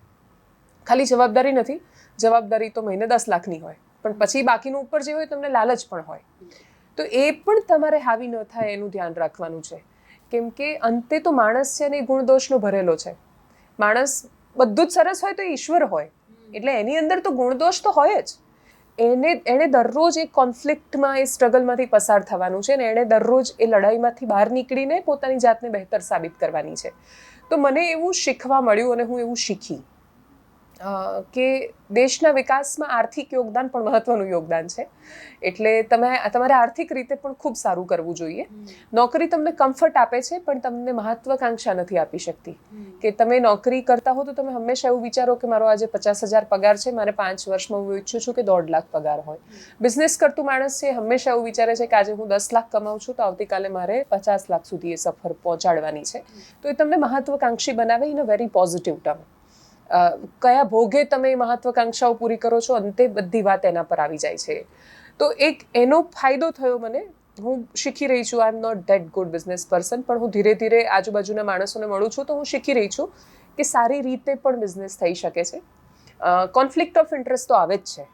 Speaker 1: ખાલી જવાબદારી નથી, જવાબદારી તો મહિને 10 લાખની હોય, પણ પછી બાકીનું ઉપર જે હોય તમને લાલચ પણ હોય. તો એ પણ તમારે હાવી ન થાય એનું ધ્યાન રાખવાનું છે. કેમ કે અંતે તો માણસ છે ને એ ગુણદોષનો ભરેલો છે. માણસ બધું જ સરસ હોય તો એ ઈશ્વર હોય, એટલે એની અંદર તો ગુણદોષ તો હોય જ. એણે દરરોજ એ કોન્ફ્લિક્ટમાં, એ સ્ટ્રગલમાંથી પસાર થવાનું છે, ને એણે દરરોજ એ લડાઈમાંથી બહાર નીકળીને પોતાની જાતને બહેતર સાબિત કરવાની છે. તો મને એવું શીખવા મળ્યું, અને હું એવું શીખી કે દેશના વિકાસમાં આર્થિક યોગદાન પણ મહત્વનું યોગદાન છે. એટલે તમારે આર્થિક રીતે પણ ખૂબ સારું કરવું જોઈએ. નોકરી તમને કમ્ફર્ટ આપે છે, પણ તમને મહત્વાકાંક્ષા નથી આપી શકતી. કે તમે નોકરી કરતા હો તો તમે હંમેશા એવું વિચારો કે મારો આજે 50,000 પગાર છે, મારે 5 વર્ષમાં હું ઈચ્છું છું કે 1.5 લાખ પગાર હોય. બિઝનેસ કરતું માણસ છે હંમેશા એવું વિચારે છે કે આજે હું 10 લાખ કમાઉં છું તો આવતીકાલે મારે 50 લાખ સુધી એ સફર પહોંચાડવાની છે. તો એ તમને મહત્વાકાંક્ષી બનાવે in a very positive term. કયા ભોગે તમે મહત્વાકાંક્ષાઓ પૂરી કરો છો, અંતે બધી વાત એના પર આવી જાય છે. તો એક એનો ફાયદો થયો મને. હું શીખી રહી છું. I am not that good business person, પણ હું ધીરે ધીરે આજુબાજુના માણસોને મળું છું તો હું શીખી રહી છું કે સારી રીતે પણ બિઝનેસ થઈ શકે છે. કોન્ફ્લિક્ટ ઓફ ઇન્ટરેસ્ટ તો આવે જ છે,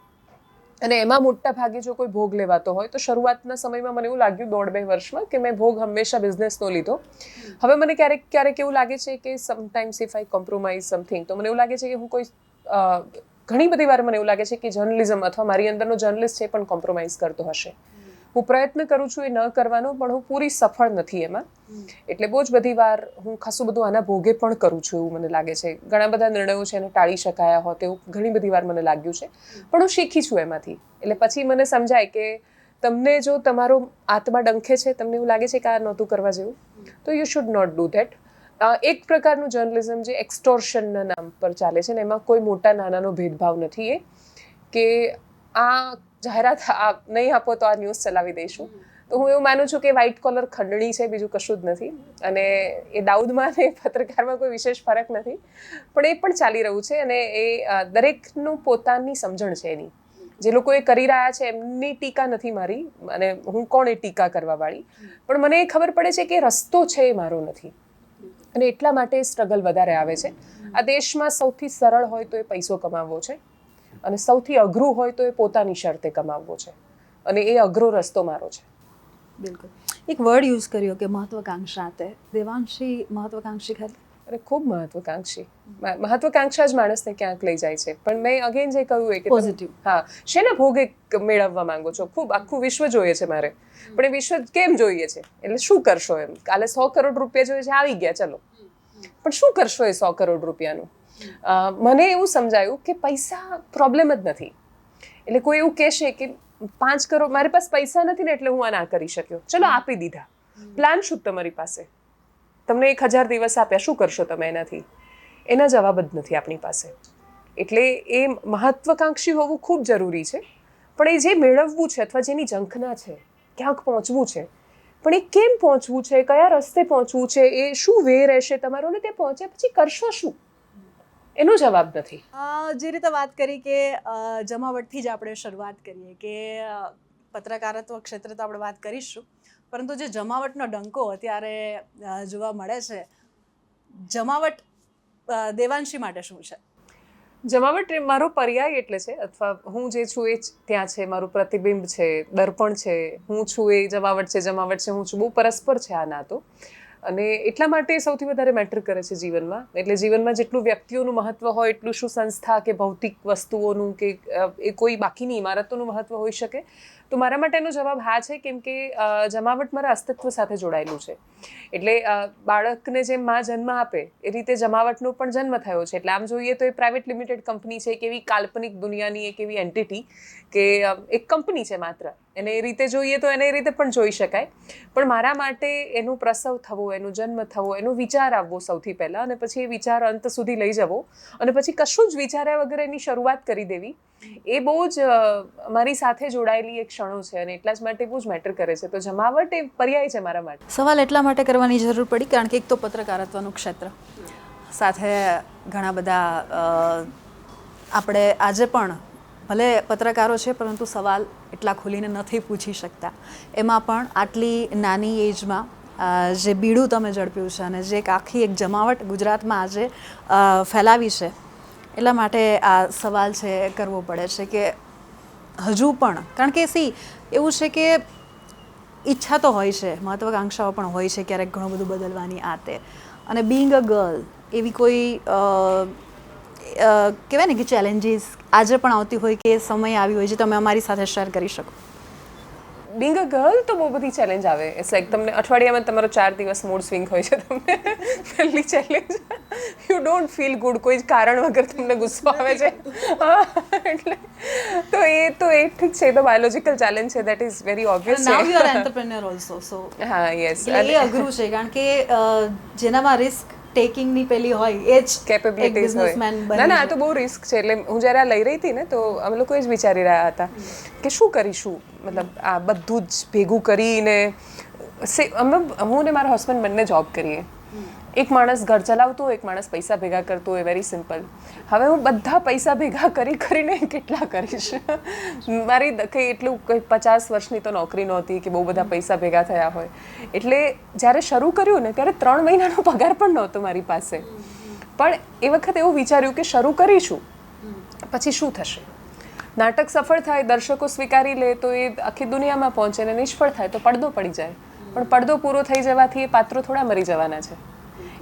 Speaker 1: અને એમાં મોટા ભાગે જો કોઈ ભોગ લેવાતો હોય તો શરૂઆતના સમયમાં મને એવું લાગ્યું 1.5-2 વર્ષમાં કે મેં ભોગ હંમેશા બિઝનેસનો લીધો. હવે મને ક્યારેક એવું લાગે છે કે sometimes if I compromise something, તો મને એવું લાગે છે કે હું કોઈ ઘણી બધી વાર મને એવું લાગે છે કે જર્નલિઝમ અથવા મારી અંદરનો જર્નલિસ્ટ છે પણ કોમ્પ્રોમાઇઝ કરતો હશે. હું પ્રયત્ન કરું છું એ ન કરવાનો, પણ હું પૂરી સફળ નથી એમાં. એટલે બહુ જ બધી વાર હું ખાસું બધું આના ભોગે પણ કરું છું એવું મને લાગે છે. ઘણા બધા નિર્ણયો છે એને ટાળી શકાયા હોત એવું ઘણી બધી વાર મને લાગ્યું છે, પણ હું શીખી છું એમાંથી. એટલે પછી મને સમજાય કે તમને જો તમારો આત્મા ડંખે છે, તમને એવું લાગે છે કે આ નહોતું કરવા જેવું, તો you should not do that. એક પ્રકારનું જર્નલિઝમ જે એક્સટોર્શનના નામ પર ચાલે છે, ને એમાં કોઈ મોટા નાનાનો ભેદભાવ નથી. એ કે આ જાહેરાત નહીં આપો તો આ ન્યૂઝ ચલાવી દઈશું, તો હું એવું માનું છું કે વ્હાઇટ કોલર ખંડણી છે, બીજું કશું જ નથી. અને એ દાઉદમાં ને પત્રકારમાં કોઈ વિશેષ ફરક નથી, પણ એ પણ ચાલી રહ્યું છે. અને એ દરેકનું પોતાની સમજણ છે એની. જે લોકો એ કરી રહ્યા છે એમની ટીકા નથી મારી, અને હું કોણ એ ટીકા કરવા વાળી, પણ મને એ ખબર પડે છે કે રસ્તો છે એ મારો નથી, અને એટલા માટે સ્ટ્રગલ વધારે આવે છે. આ દેશમાં સૌથી સરળ હોય તો એ પૈસો કમાવવો છે, અને સૌથી અઘરું હોય તો એ પોતાની શરતે કમાવવો છે, અને એ અઘરો રસ્તો મારો છે.
Speaker 2: બિલકુલ. એક વર્ડ યુઝ કર્યો કે મહત્વાકાંક્ષા. દેવાંશી મહત્વાકાંક્ષી ખરી?
Speaker 1: અરે ખૂબ મહત્વાકાંક્ષી. મહત્વાકાંક્ષા જ માણસને ક્યાંક લઈ જાય છે. પણ મેં અગેન જે કહ્યું એ કે
Speaker 2: પોઝિટિવ.
Speaker 1: હા, શેના ભોગે મેળવવા માંગો છો? ખૂબ આખું વિશ્વ જોઈએ છે મારે, પણ એ વિશ્વ કેમ જોઈએ છે? એટલે શું કરશો એમ? કાલે 100 કરોડ રૂપિયા જોઈએ છે, આવી ગયા ચલો, પણ શું કરશો એ 100 કરોડ રૂપિયાનું? મને એવું સમજાયું કે પૈસા પ્રોબ્લેમ જ નથી. એટલે કોઈ એવું કહેશે કે 5 કરોડ મારી પાસે પૈસા નથી ને એટલે હું આ ના કરી શક્યો, ચલો આપી દીધા. પ્લાન શું તમારી પાસે? તમને 1000 દિવસ આપ્યા, શું કરશો તમે એનાથી? એના જવાબ જ નથી આપણી પાસે. એટલે એ મહત્વાકાંક્ષી હોવું ખૂબ જરૂરી છે, પણ એ જે મેળવવું છે અથવા જેની ઝંખના છે, ક્યાંક પહોંચવું છે, પણ એ કેમ પહોંચવું છે, કયા રસ્તે પહોંચવું છે, એ શું વે રહેશે તમારો, ને તે પહોંચ્યા પછી કરશો શું, એનો જવાબ નથી.
Speaker 2: જે રીતે વાત કરી કે જમાવટથી જ આપણે શરૂઆત કરીએ કે પત્રકારત્વ ક્ષેત્રે તો આપણે વાત કરીશું, પરંતુ જે જમાવટનો ડંકો અત્યારે જોવા મળે છે, જમાવટ દેવાંશી માટે શું છે?
Speaker 1: જમાવટ એ મારો પર્યાય એટલે છે, અથવા હું જે છું એ જ ત્યાં છે, મારું પ્રતિબિંબ છે, દર્પણ છે, હું છું એ જમાવટ છે, જમાવટ છે હું છું. બહુ પરસ્પર છે આ નાતો. અને એટલા માટે સૌથી વધારે મેટર કરે છે જીવનમાં. એટલે જીવનમાં જેટલું વ્યક્તિઓનું મહત્વ હોય એટલું શું સંસ્થા કે ભૌતિક વસ્તુઓનું કે એ કોઈ બાકીની ઇમારતોનું મહત્વ હોઈ શકે. તો મારા માટેનો જવાબ હા છે, કેમ કે જમાવટ મારા અસ્તિત્વ સાથે જોડાયેલું છે. એટલે બાળકને જેમ માં જન્મ આપે એ રીતે જમાવટનો પણ જન્મ થયો છે. એટલે આમ જોઈએ તો એ પ્રાઇવેટ લિમિટેડ કંપની છે, એક એવી કાલ્પનિક દુનિયાની એક એવી એન્ટિટી કે એક કંપની છે માત્ર. એને એ રીતે જોઈએ તો એને એ રીતે પણ જોઈ શકાય. પણ મારા માટે એનું પ્રસવ થવો, એનો જન્મ થવો, એનો વિચાર આવવો સૌથી પહેલાં, અને પછી એ વિચાર અંત સુધી લઈ જવો, અને પછી કશું જ વિચાર્યા વગર એની શરૂઆત કરી દેવી, એ બહુ જ મારી સાથે જોડાયેલી એક ક્ષણો છે, અને એટલા જ માટે બહુ જ મેટર કરે છે. તો જમાવટ એ પર્યાય છે મારા માટે.
Speaker 2: સવાલ એટલા માટે કરવાની જરૂર પડી કારણ કે એક તો પત્રકારત્વનું ક્ષેત્ર, સાથે ઘણા બધા આપણે આજે પણ ભલે પત્રકારો છે પરંતુ સવાલ એટલા ખુલીને નથી પૂછી શકતા. એમાં પણ આટલી નાની એજમાં જે બીડું તમે ઝડપ્યું છે અને જે એક આખી એક જમાવટ ગુજરાતમાં આજે ફેલાવી છે, એટલા માટે આ સવાલ છે કરવો પડે છે કે હજુ પણ, કારણ કે એવું છે કે ઈચ્છા તો હોય છે, મહત્વાકાંક્ષાઓ પણ હોય છે ક્યારેક ઘણું બધું બદલવાની આ તે, અને બિંગ અ ગર્લ એવી કોઈ કહેવાય ને કે ચેલેન્જીસ આજે પણ આવતી હોય કે સમય આવી હોય જે તમે અમારી સાથે શેર કરી શકો?
Speaker 1: બિંગ અ ગર્લ તો બહુ બધી ચેલેન્જ આવે. ઇટ્સ લાઈક તમને અઠવાડિયામાં તમારો 4 દિવસ મૂડ સ્વિંગ હોય છે. તમને પહેલી challenge, you don't feel good, કોઈ જ કારણ વગર તમને ગુસ્સો આવે છે. એટલે તો એ ઠીક છે, એ તો બાયોલોજિકલ ચેલેન્જ છે, દેટ ઇઝ વેરી ઓબ્વિયસ છે.
Speaker 2: નાઉ યુ આર એન્ટરપ્રેન્યોર ઓલ્સો, સો
Speaker 1: હા, યસ.
Speaker 2: એટલે એ અઘરું છે કારણ કે જેનામાં રિસ્ક ટેકિંગની પેલી હોય એ જ
Speaker 1: કેપેબિલિટીઝ હોય. ના, આ તો બહુ રિસ્ક છે. એટલે હું જ્યારે આ લઈ રહી હતી ને, તો અમે લોકો એ જ વિચારી રહ્યા હતા કે શું કરીશું, મતલબ આ બધું જ ભેગું કરીને. હું ને મારા હસબન્ડ બંને જોબ કરીએ. એક માણસ ઘર ચલાવતો હોય, એક માણસ પૈસા ભેગા કરતો હોય, વેરી સિમ્પલ. હવે હું બધા પૈસા ભેગા કરીને કેટલા કરીશ? મારી કંઈ એટલું કંઈ 50 વર્ષની તો નોકરી નહોતી કે બહુ બધા પૈસા ભેગા થયા હોય. એટલે જ્યારે શરૂ કર્યું ને ત્યારે 3 મહિનાનો પગાર પણ નહોતો મારી પાસે. પણ એ વખતે એવું વિચાર્યું કે શરૂ કરીશું, પછી શું થશે? નાટક સફળ થાય, દર્શકો સ્વીકારી લે તો એ આખી દુનિયામાં પહોંચે, અને નિષ્ફળ થાય તો પડદો પડી જાય. પણ પડદો પૂરો થઈ જવાથી એ પાત્રો થોડા મરી જવાના છે.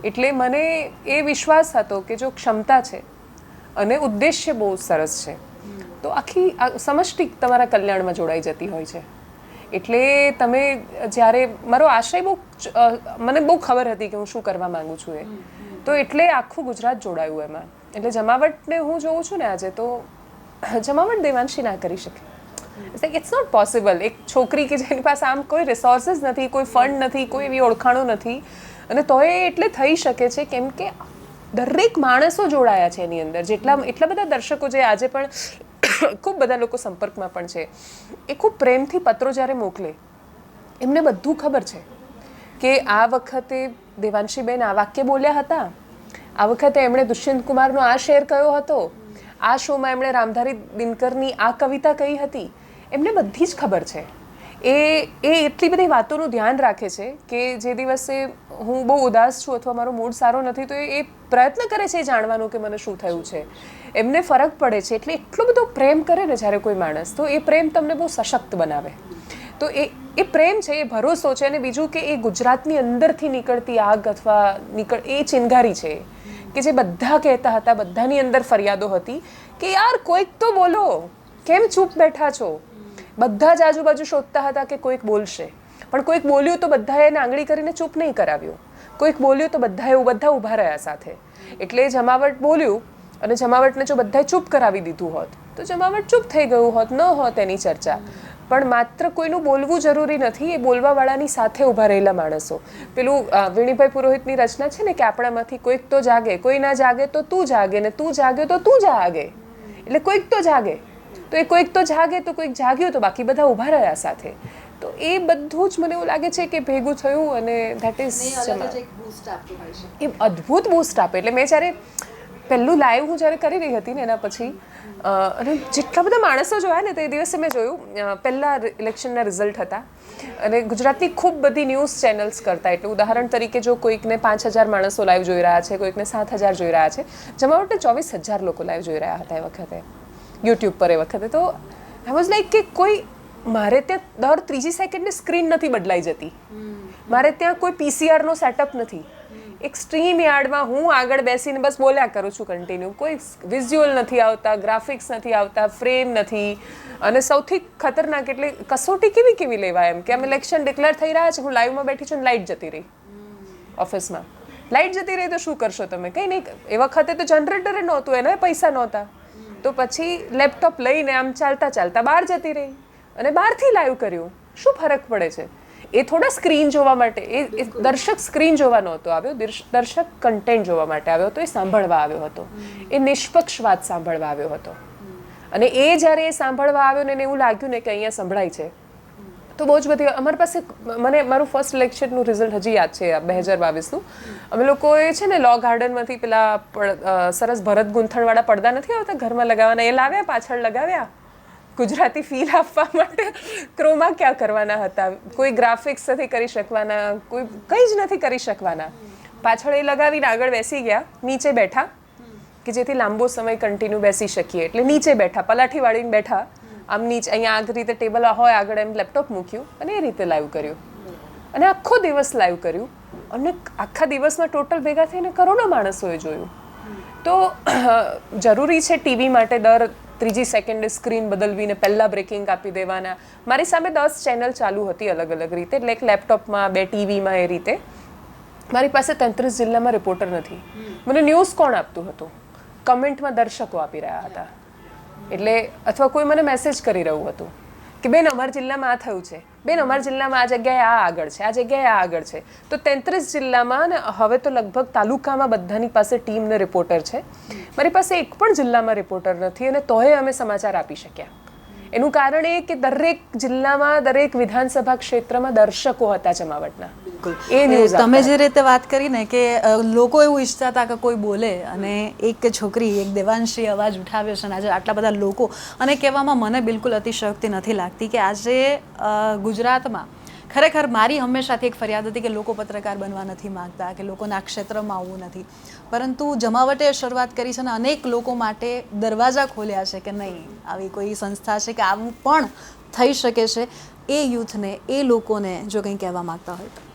Speaker 1: એટલે મને એ વિશ્વાસ હતો કે જો ક્ષમતા છે અને ઉદ્દેશ્ય બહુ સરસ છે, તો આખી સમષ્ટિ તમારા કલ્યાણમાં જોડાઈ જતી હોય છે. એટલે તમે જ્યારે મારો આશય મને બહુ ખબર હતી કે હું શું કરવા માંગુ છું એ, તો એટલે આખું ગુજરાત જોડાયું એમાં. એટલે જમાવટને હું જોઉં છું ને આજે, તો જમાવટ દેવાંશી ના કરી શકે. It's not possible. એક છોકરી કે જેની પાસે આમ કોઈ રિસોર્સિસ નથી, કોઈ ફંડ નથી, કોઈ એવી ઓળખાણો નથી, અને તોય એટલે થઈ શકે છે કેમ કે દરેક માણસો જોડાયા છે એની અંદર. એટલા બધા દર્શકો જે આજે પણ ખૂબ બધા લોકો સંપર્કમાં પણ છે, એ ખૂબ પ્રેમથી પત્રો જ્યારે મોકલે, એમને બધું ખબર છે કે આ વખતે દેવાંશીબેન આ વાક્ય બોલ્યા હતા, આ વખતે એમણે દુષ્યંત કુમારનો આ શેર કયો હતો, આ શોમાં એમણે રામધારી દિનકરની આ કવિતા કહી હતી. એમને બધી જ ખબર છે. એ એટલી બધી વાતોનું ધ્યાન રાખે છે કે જે દિવસે હું બહુ ઉદાસ છું અથવા મારો મૂડ સારો નથી, તો એ પ્રયત્ન કરે છે જાણવાનું કે મને શું થયું છે. એમને ફરક પડે છે. એટલે એટલો બધો પ્રેમ કરે ને જ્યારે કોઈ માણસ, તો એ પ્રેમ તમને બહુ સશક્ત બનાવે. તો એ પ્રેમ છે, એ ભરોસો છે. અને બીજું કે એ ગુજરાતની અંદરથી નીકળતી આગ અથવા એ ચિનગારી છે કે જે બધા કહેતા હતા, બધાની અંદર ફરિયાદો હતી કે યાર કોઈક તો બોલો, કેમ ચૂપ બેઠા છો? બધા જ આજુબાજુ શોધતા હતા કે કોઈક બોલશે, પણ કોઈક બોલ્યું તો બધાએ એને આંગળી કરીને ચૂપ નહીં કરાવ્યું. કોઈક બોલ્યું તો બધા ઊભા રહ્યા સાથે. એટલે જમાવટ બોલ્યું, અને જમાવટને જો બધાએ ચૂપ કરાવી દીધું હોત તો જમાવટ ચૂપ થઈ ગયું હોત, ન હોત એની ચર્ચા. પણ માત્ર કોઈનું બોલવું જરૂરી નથી, એ બોલવાવાળાની સાથે ઊભા રહેલા માણસો. પેલું વીણીભાઈ પુરોહિતની રચના છે ને કે આપણામાંથી કોઈક તો જાગે, કોઈ ના જાગે તો તું જાગે, ને તું જાગે તો તું જાગે. એટલે કોઈક તો જાગે, તો એ કોઈક તો જાગે, તો કોઈક જાગ્યું તો બાકી બધા ઊભા રહ્યા સાથે. તો એ બધું જ મને એવું લાગે છે કે ભેગું થયું, અને ધેટ ઇઝ એ અદ્ભુત બૂસ્ટ આપે. એટલે મેં જ્યારે પહેલું લાઈવ હું જ્યારે કરી રહી હતી ને એના પછી, અને જેટલા બધા માણસો જોયા ને તે દિવસે મેં જોયું, પહેલાં ઇલેક્શનના રિઝલ્ટ હતા, અને ગુજરાતની ખૂબ બધી ન્યૂઝ ચેનલ્સ કરતા. એટલે ઉદાહરણ તરીકે જો કોઈકને 5,000 માણસો લાઈવ જોઈ રહ્યા છે, કોઈકને 7,000 જોઈ રહ્યા છે, જમાવટને 24,000 લોકો લાઈવ જોઈ રહ્યા હતા એ વખતે યુટ્યુબ પર. એ વખતે તો આઈ વોઝ લાઈક કે કોઈ મારે ત્યાં દર 3 સેકન્ડે સ્ક્રીન નથી બદલાઈ જતી. મારે ત્યાં કોઈ પીસીઆરનો સેટઅપ નથી. એક સ્ટ્રીમ યાર્ડમાં હું આગળ બેસીને બસ બોલ્યા કરું છું કન્ટિન્યુ. કોઈ વિઝ્યુઅલ નથી આવતા, ગ્રાફિક્સ નથી આવતા, ફ્રેમ નથી. અને સૌથી ખતરનાક એટલે કસોટી કેવી લેવાય એમ કે અમે ઇલેક્શન ડિક્લેર થઈ રહ્યા છે, હું લાઈવમાં બેઠી છું ને લાઇટ જતી રહી ઓફિસમાં. લાઇટ જતી રહી તો શું કરશો તમે? કંઈ નહીં. એ વખતે તો જનરેટરે નહોતું, એના પૈસા નહોતા. તો પછી લેપટોપ લઈને આમ ચાલતા બહાર જતી રહી અને બહારથી લાઈવ કર્યું. શું ફરક પડે છે? એ થોડા સ્ક્રીન જોવા માટે, એ દર્શક સ્ક્રીન જોવા નહોતો આવ્યો, દર્શક કન્ટેન્ટ જોવા માટે આવ્યો હતો, એ સાંભળવા આવ્યો હતો, એ નિષ્પક્ષ વાત સાંભળવા આવ્યો હતો. અને એ જ્યારે એ સાંભળવા આવ્યો ને એને એવું લાગ્યું ને કે અહીંયા સંભળાય છે, તો બહુ જ બધી અમારી પાસે, મને મારું ફર્સ્ટ ઇલેક્શનનું રિઝલ્ટ હજી યાદ છે 2022નું. અમે લોકોએ છે ને લો ગાર્ડનમાંથી પેલા સરસ ભરત ગૂંથણવાળા પડદા નથી આવતા ઘરમાં લગાવવાના, એ લાવ્યા, પાછળ લગાવ્યા. ગુજરાતી ફીલ આપવા માટે ક્રોમા ક્યાં કરવાના હતા, કોઈ ગ્રાફિક્સ નથી કરી શકવાના, કોઈ કંઈ જ નથી કરી શકવાના. પાછળ એ લગાવીને આગળ બેસી ગયા, નીચે બેઠા કે જેથી લાંબો સમય કન્ટિન્યુ બેસી શકીએ. એટલે નીચે બેઠા, પલાઠી વાળીને બેઠા, આમ નીચે અહીંયા આ રીતે ટેબલ હોય આગળ એમ લેપટોપ મૂક્યું અને એ રીતે લાઈવ કર્યું. અને આખો દિવસ લાઈવ કર્યું અને આખા દિવસમાં ટોટલ ભેગા થઈને કરોડો માણસોએ જોયું. તો જરૂરી છે ટીવી માટે દર 3 સેકન્ડે સ્ક્રીન બદલવીને પહેલાં બ્રેકિંગ આપી દેવાના? મારી સામે 10 ચેનલ ચાલુ હતી અલગ અલગ રીતે, એટલે એક લેપટોપમાં 2 ટીવીમાં, એ રીતે. મારી પાસે 33 જિલ્લામાં રિપોર્ટર નથી. મને ન્યૂઝ કોણ આપતું હતું? કમેન્ટમાં દર્શકો આપી રહ્યા હતા. એટલે અથવા કોઈ મને મેસેજ કરી રહ્યું હતું કે બેન અમારા જિલ્લામાં આ થયું છે, બેન અમારા જિલ્લામાં આ જગ્યાએ આ આગળ છે, આ જગ્યાએ આ આગળ છે. તો 33 જિલ્લામાં ને હવે તો લગભગ તાલુકામાં બધાની પાસે ટીમ ને રિપોર્ટર છે. મારી પાસે એક પણ જિલ્લામાં રિપોર્ટર નથી અને તોય અમે સમાચાર આપી શક્યા. એનું કારણ એ કે દરેક જિલ્લામાં, દરેક વિધાનસભા ક્ષેત્રમાં દર્શકો હતા જમાવટના. એ ન્યૂઝ
Speaker 2: તમે જે રીતે વાત કરી ને કે લોકો એવું ઈચ્છતા હતા કે કોઈ બોલે, અને એક છોકરી, એક દેવાંશી અવાજ ઉઠાવ્યો છે, અને આજે આટલા બધા લોકો, અને કહેવામાં મને બિલકુલ અતિશયોક્તિ નથી લાગતી કે આજે ગુજરાતમાં ખરેખર મારી હંમેશાથી એક ફરિયાદ હતી કે લોકો પત્રકાર બનવા નથી માગતા, કે લોકોના ક્ષેત્રમાં આવવું નથી. પરંતુ જમાવટે શરૂઆત કરી છે અને અનેક લોકો માટે દરવાજા ખોલ્યા છે કે નહીં, આવી કોઈ સંસ્થા છે કે આવું પણ થઈ શકે છે. એ યુથને, એ લોકોને જો કંઈ કહેવા માગતા હોય તો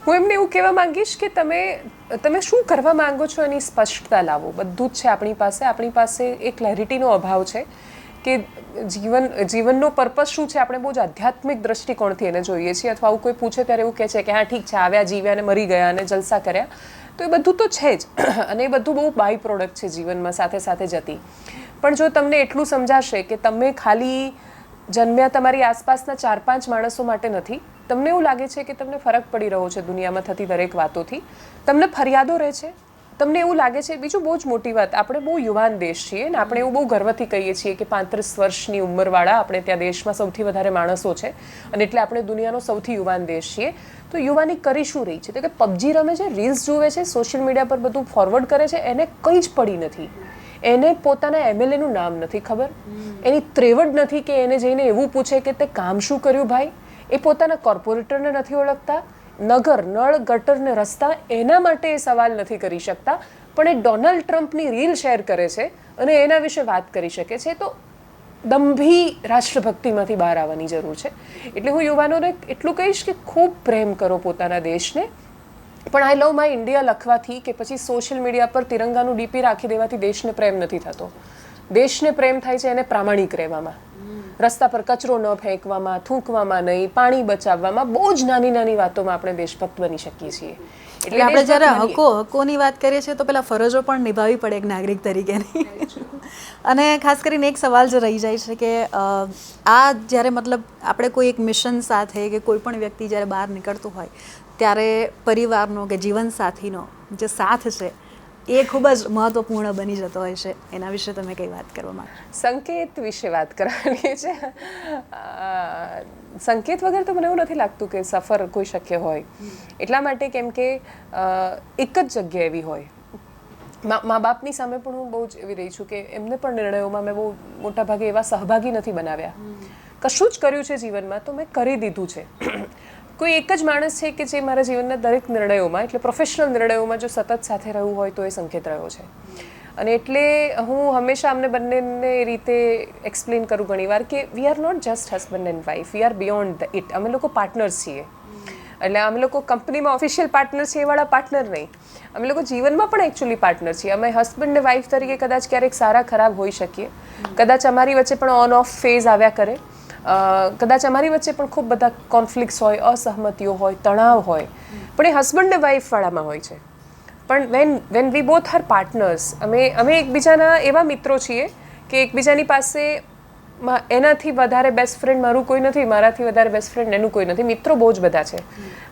Speaker 1: હું એમને એવું કહેવા માંગીશ કે તમે શું કરવા માંગો છો એની સ્પષ્ટતા લાવો. બધું જ છે આપણી પાસે. આપણી પાસે એક ક્લેરિટીનો અભાવ છે કે જીવનનો પર્પસ શું છે. આપણે બહુ જ આધ્યાત્મિક દ્રષ્ટિકોણથી એને જોઈએ છીએ, અથવા આવું કોઈ પૂછે ત્યારે એવું કહે છે કે હા ઠીક છે, આવ્યા, જીવ્યા અને મરી ગયા અને જલસા કર્યા. તો એ બધું તો છે જ, અને એ બધું બહુ બાય પ્રોડક્ટ છે જીવનમાં સાથે સાથે જતી. પણ જો તમને એટલું સમજાશે કે તમે ખાલી જન્મ્યા તમારી આસપાસના 4-5 માણસો માટે નથી, તમને એવું લાગે છે કે તમને ફરક પડી રહ્યો છે દુનિયામાં થતી દરેક વાતોથી, તમને ફરિયાદો રહે છે, તમને એવું લાગે છે. બીજું બહુ જ મોટી વાત, આપણે બહુ યુવાન દેશ છીએ ને આપણે એવું બહુ ગર્વથી કહીએ છીએ કે 35 વર્ષની ઉંમરવાળા આપણે ત્યાં દેશમાં સૌથી વધારે માણસો છે, અને એટલે આપણે દુનિયાનો સૌથી યુવાન દેશ છીએ. તો યુવાની કરી શું રહી છે? તો કે પબજી રમે છે, રીલ્સ જુએ છે, સોશિયલ મીડિયા પર બધું ફોરવર્ડ કરે છે. એને કંઈ જ પડી નથી. એને પોતાના એમએલએનું નામ નથી ખબર, એની ત્રેવડ નથી કે એને જઈને એવું પૂછે કે તે કામ શું કર્યું ભાઈ. એ પોતાના કોર્પોરેટરને નથી ઓળખતા, નગર, નળ, ગટર ને રસ્તા, એના માટે એ સવાલ નથી કરી શકતા, પણ એ ડોનાલ્ડ ટ્રમ્પની રીલ શેર કરે છે અને એના વિશે વાત કરી શકે છે. તો દંભી રાષ્ટ્રભક્તિમાંથી બહાર આવવાની જરૂર છે. એટલે હું યુવાનોને એટલું કહીશ કે ખૂબ પ્રેમ કરો પોતાના દેશને, પણ આઈ લવ માય ઇન્ડિયા લખવાથી કે પછી સોશિયલ મીડિયા પર તિરંગાનું ડીપી રાખી દેવાથી દેશને પ્રેમ નથી થતો. દેશને પ્રેમ થાય છે એને પ્રામાણિક રહેવામાં, રસ્તા પર કચરો ન ફેંકવામાં, થૂંકવામાં નહીં, પાણી બચાવવામાં, બહુ જ નાની નાની વાતોમાં આપણે દેશભક્ત બની શકીએ છીએ.
Speaker 2: એટલે આપણે જ્યારે હકોની વાત કરીએ છીએ તો પેલા ફરજો પણ નિભાવવી પડે એક નાગરિક તરીકેની. અને ખાસ કરીને એક સવાલ જે રહી જાય છે કે આ જ્યારે મતલબ આપણે કોઈ એક મિશન સાથે કે કોઈ પણ વ્યક્તિ જ્યારે બહાર નીકળતું હોય ત્યારે પરિવારનો કે જીવનસાથીનો જે સાથ છે એ ખૂબ જ મહત્વપૂર્ણ બની જતો હોય છે. એના વિશે તમે કઈ વાત કરવા માંગો?
Speaker 1: સંકેત વિશે વાત કરવાની છે. સંકેત વગર તો મને એવું નથી લાગતું કે સફર કોઈ શક્ય હોય. એટલા માટે કેમ કે એક જ જગ્યા એવી હોય. મા બાપની સામે પણ હું બહુ જ એવી રહી છું કે એમને પણ નિર્ણયોમાં મેં બહુ મોટા ભાગે એવા સહભાગી નથી બનાવ્યા. કશું જ કર્યું છે જીવનમાં તો મેં કરી દીધું છે. કોઈ એક જ માણસ છે કે જે મારા જીવનના દરેક નિર્ણયોમાં, એટલે પ્રોફેશનલ નિર્ણયોમાં જો સતત સાથે રહ્યું હોય તો એ સંકેત રહ્યો છે. અને એટલે હું હંમેશા અમને બંનેને એ રીતે એક્સપ્લેન કરું ઘણીવાર કે we are not just husband and wife, we are beyond the it. અમે લોકો પાર્ટનર્સ છીએ. એટલે અમે લોકો કંપનીમાં ઓફિશિયલ પાર્ટનર છે એ વાળા પાર્ટનર નહીં, અમે લોકો જીવનમાં પણ એકચ્યુઅલી પાર્ટનર છીએ. અમે હસબન્ડ ને વાઇફ તરીકે કદાચ ક્યારેક સારા ખરાબ હોઈ શકીએ, કદાચ અમારી વચ્ચે પણ ઓન ઓફ ફેઝ આવ્યા કરે, કદાચ અમારી વચ્ચે પણ ખૂબ બધા કોન્ફ્લિક્ટ્સ હોય, અસહમતિઓ હોય, તણાવ હોય, પણ એ હસબન્ડ ને વાઇફવાળામાં હોય છે. પણ when we both are partners, અમે એકબીજાના એવા મિત્રો છીએ કે એકબીજાની પાસે એનાથી વધારે બેસ્ટ ફ્રેન્ડ મારું કોઈ નથી, મારાથી વધારે બેસ્ટ ફ્રેન્ડ એનું કોઈ નથી. મિત્રો બહુ જ બધા છે,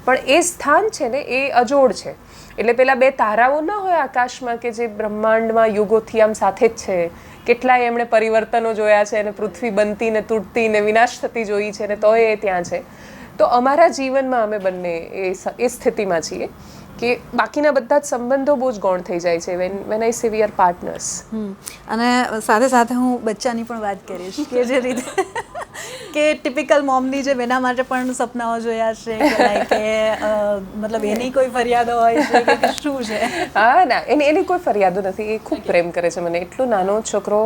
Speaker 1: પણ એ સ્થાન છે ને એ અજોડ છે. એટલે પેલા બે તારાઓ ના હોય આકાશમાં કે જે બ્રહ્માંડમાં યુગોથી આમ સાથે જ છે, કેટલાય એમણે પરિવર્તનો જોયા છે અને પૃથ્વી બનતી ને તૂટતી ને વિનાશ થતી જોઈ છે ને તોય એ ત્યાં છે. તો અમારા જીવનમાં અમે બંને એ સ્થિતિમાં છીએ કે બાકીના બધા જ સંબંધો બહુ જ ગૌણ થઈ જાય છે વેન આઈ સે વી આર પાર્ટનર્સ.
Speaker 2: અને સાથે સાથે હું બચ્ચાની પણ વાત કરીશ કે જે રીતે કે ટિપિકલ મોમની જે એના માટે પણ સપનાઓ જોયા છે કે મતલબ એની કોઈ ફરિયાદો હોય છે કે શું છે?
Speaker 1: હા ના, એની કોઈ ફરિયાદો નથી. એ ખૂબ પ્રેમ કરે છે મને. એટલો નાનો છોકરો,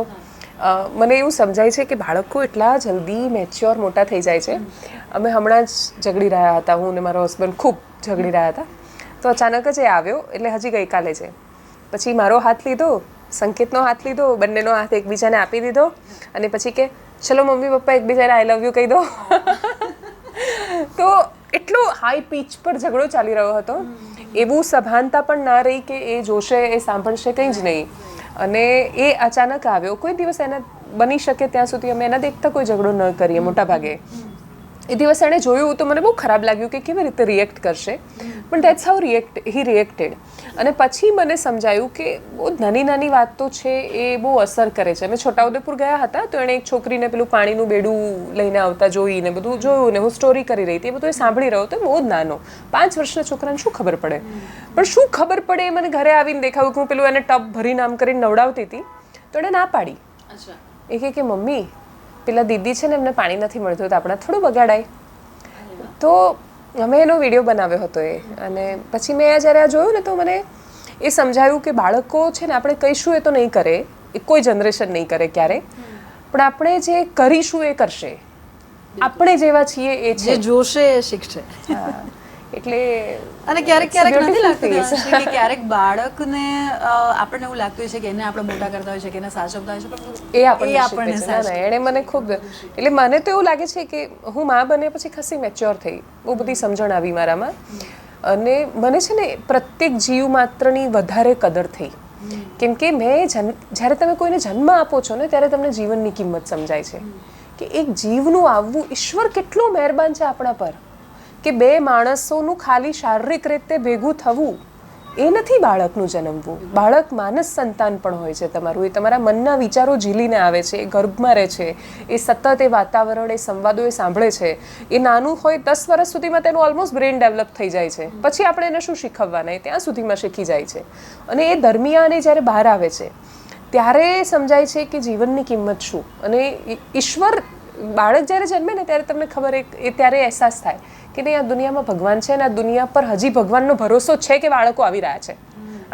Speaker 1: મને એવું સમજાય છે કે બાળકો એટલા જલ્દી મેચ્યોર મોટા થઈ જાય છે. અમે હમણાં જ ઝઘડી રહ્યા હતા, હું ને મારો હસબન્ડ ખૂબ ઝઘડી રહ્યા હતા, તો અચાનક જ એ આવ્યો. એટલે હજી ગઈકાલે છે. પછી મારો હાથ લીધો, સંકેતનો હાથ લીધો, બંનેનો હાથ એકબીજાને આપી દીધો અને પછી કે ચલો મમ્મી પપ્પા એકબીજાને આઈ લવ યુ કહી દો. તો એટલો હાઈ પીચ પર ઝઘડો ચાલી રહ્યો હતો. એવું સભાનતા પણ ના રહી કે એ જોશે, એ સાંભળશે, કંઈ જ નહીં. અને એ અચાનક આવ્યો. કોઈ દિવસ એને બની શકે ત્યાં સુધી અમે એના દેખતા કોઈ ઝઘડો ન કરીએ મોટા ભાગે. એ દિવસ એણે જોયું તો મને બહુ ખરાબ લાગ્યું કે કેવી રીતે રિએક્ટ કરશે, પણ દેટ્સ હાઉ હી રિએક્ટેડ. અને પછી મને સમજાયું કે બહુ નાની નાની વાતો છે એ બહુ અસર કરે છે. અમે છોટાઉદેપુર ગયા હતા તો એણે એક છોકરીને પેલું પાણીનું બેડું લઈને આવતા જોઈને બધું જોયું ને હું સ્ટોરી કરી રહી હતી, એ બધું એ સાંભળી રહ્યો હતો. બહુ જ નાનો 5 વર્ષના છોકરાને શું ખબર પડે, પણ શું ખબર પડે એ મને ઘરે આવીને દેખાયું કે હું પેલું એને ટબ ભરીને આમ કરીને નવડાવતી હતી તો એણે ના પાડી. એ કહે કે મમ્મી પેલા દીદી છે ને એમને પાણી નથી મળતું તો આપણે થોડું બગાડાય. તો અમે એનો વિડીયો બનાવ્યો હતો એ. અને પછી મેં જ્યારે આ જોયું ને તો મને એ સમજાયું કે બાળકો છે ને આપણે કહીશું એ તો નહીં કરે, એ કોઈ જનરેશન નહીં કરે ક્યારે, પણ આપણે જે કરીશું એ કરશે. આપણે જેવા છીએ એ છે,
Speaker 2: જે જોશે એ શીખશે.
Speaker 1: એટલે
Speaker 2: અને ક્યારેક નથી લાગતું કે ક્યારેક બાળકને આપણને એવું લાગતું છે કે એને આપણે મોટા કરતા હોય છે કે એને સાચવતા હોય છે,
Speaker 1: એ આપણને શીખવે છે. એણે મને ખૂબ, એટલે મને તો એવું લાગે છે કે હું માં બન્યા પછી ખાસી મેચ્યોર થઈ, બહુ બધી સમજણ આવી મારામાં. અને મને છે ને પ્રત્યેક જીવ માત્રની વધારે કદર થઈ. કેમ કે જ્યારે તમે કોઈને જન્મ આપો છો ને ત્યારે તમને જીવનની કિંમત સમજાય છે કે એક જીવનું આવવું, ઈશ્વર કેટલો મહેરબાન છે આપણા પર કે બે માણસોનું ખાલી શારીરિક રીતે ભેગું થવું એ નથી બાળકનું જન્મવું. બાળક માનસ સંતાન પણ હોય છે તમારું. એ તમારા મનના વિચારો ઝીલીને આવે છે, એ ગર્ભમાં રહે છે, એ સતત એ વાતાવરણ, એ સંવાદો એ સાંભળે છે. એ નાનું હોય 10 વર્ષ સુધીમાં તેનું ઓલમોસ્ટ બ્રેઇન ડેવલપ થઈ જાય છે. પછી આપણે એને શું શીખવવાના, એ ત્યાં સુધીમાં શીખી જાય છે. અને એ દરમિયાન એ જ્યારે બહાર આવે છે ત્યારે સમજાય છે કે જીવનની કિંમત શું. અને ઈશ્વર, બાળક જ્યારે જન્મે ને ત્યારે તમને ખબર એ ત્યારે અહેસાસ થાય કે નહીં આ દુનિયામાં ભગવાન છે અને આ દુનિયા પર હજી ભગવાનનો ભરોસો છે કે બાળકો આવી રહ્યા છે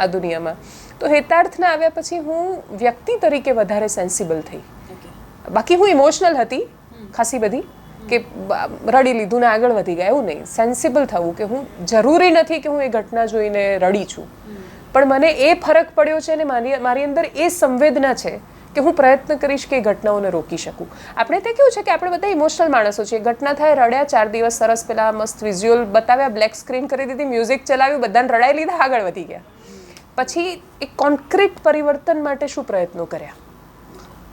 Speaker 1: આ દુનિયામાં. તો હેતાર્થના આવ્યા પછી હું વ્યક્તિ તરીકે વધારે સેન્સિબલ થઈ. બાકી હું ઇમોશનલ હતી ખાસી બધી, કે રડી લીધું ને આગળ વધી ગયા, એવું નહીં. સેન્સિબલ થવું કે હું જરૂરી નથી કે હું એ ઘટના જોઈને રડી છું, પણ મને એ ફરક પડ્યો છે અને મારી અંદર એ સંવેદના છે કે હું પ્રયત્ન કરીશ કે એ ઘટનાઓને રોકી શકું. આપણે ત્યાં કેવું છે કે આપણે બધા ઇમોશનલ માણસો છીએ. ઘટના થાય, રડ્યા, 4 દિવસ સરસ પેલા મસ્ત વિઝ્યુઅલ બતાવ્યા, બ્લેક સ્ક્રીન કરી દીધી, મ્યુઝિક ચલાવ્યું, બધાને રડાઈ લીધા, આગળ વધી ગયા. પછી એક કોન્ક્રીટ પરિવર્તન માટે શું પ્રયત્નો કર્યા?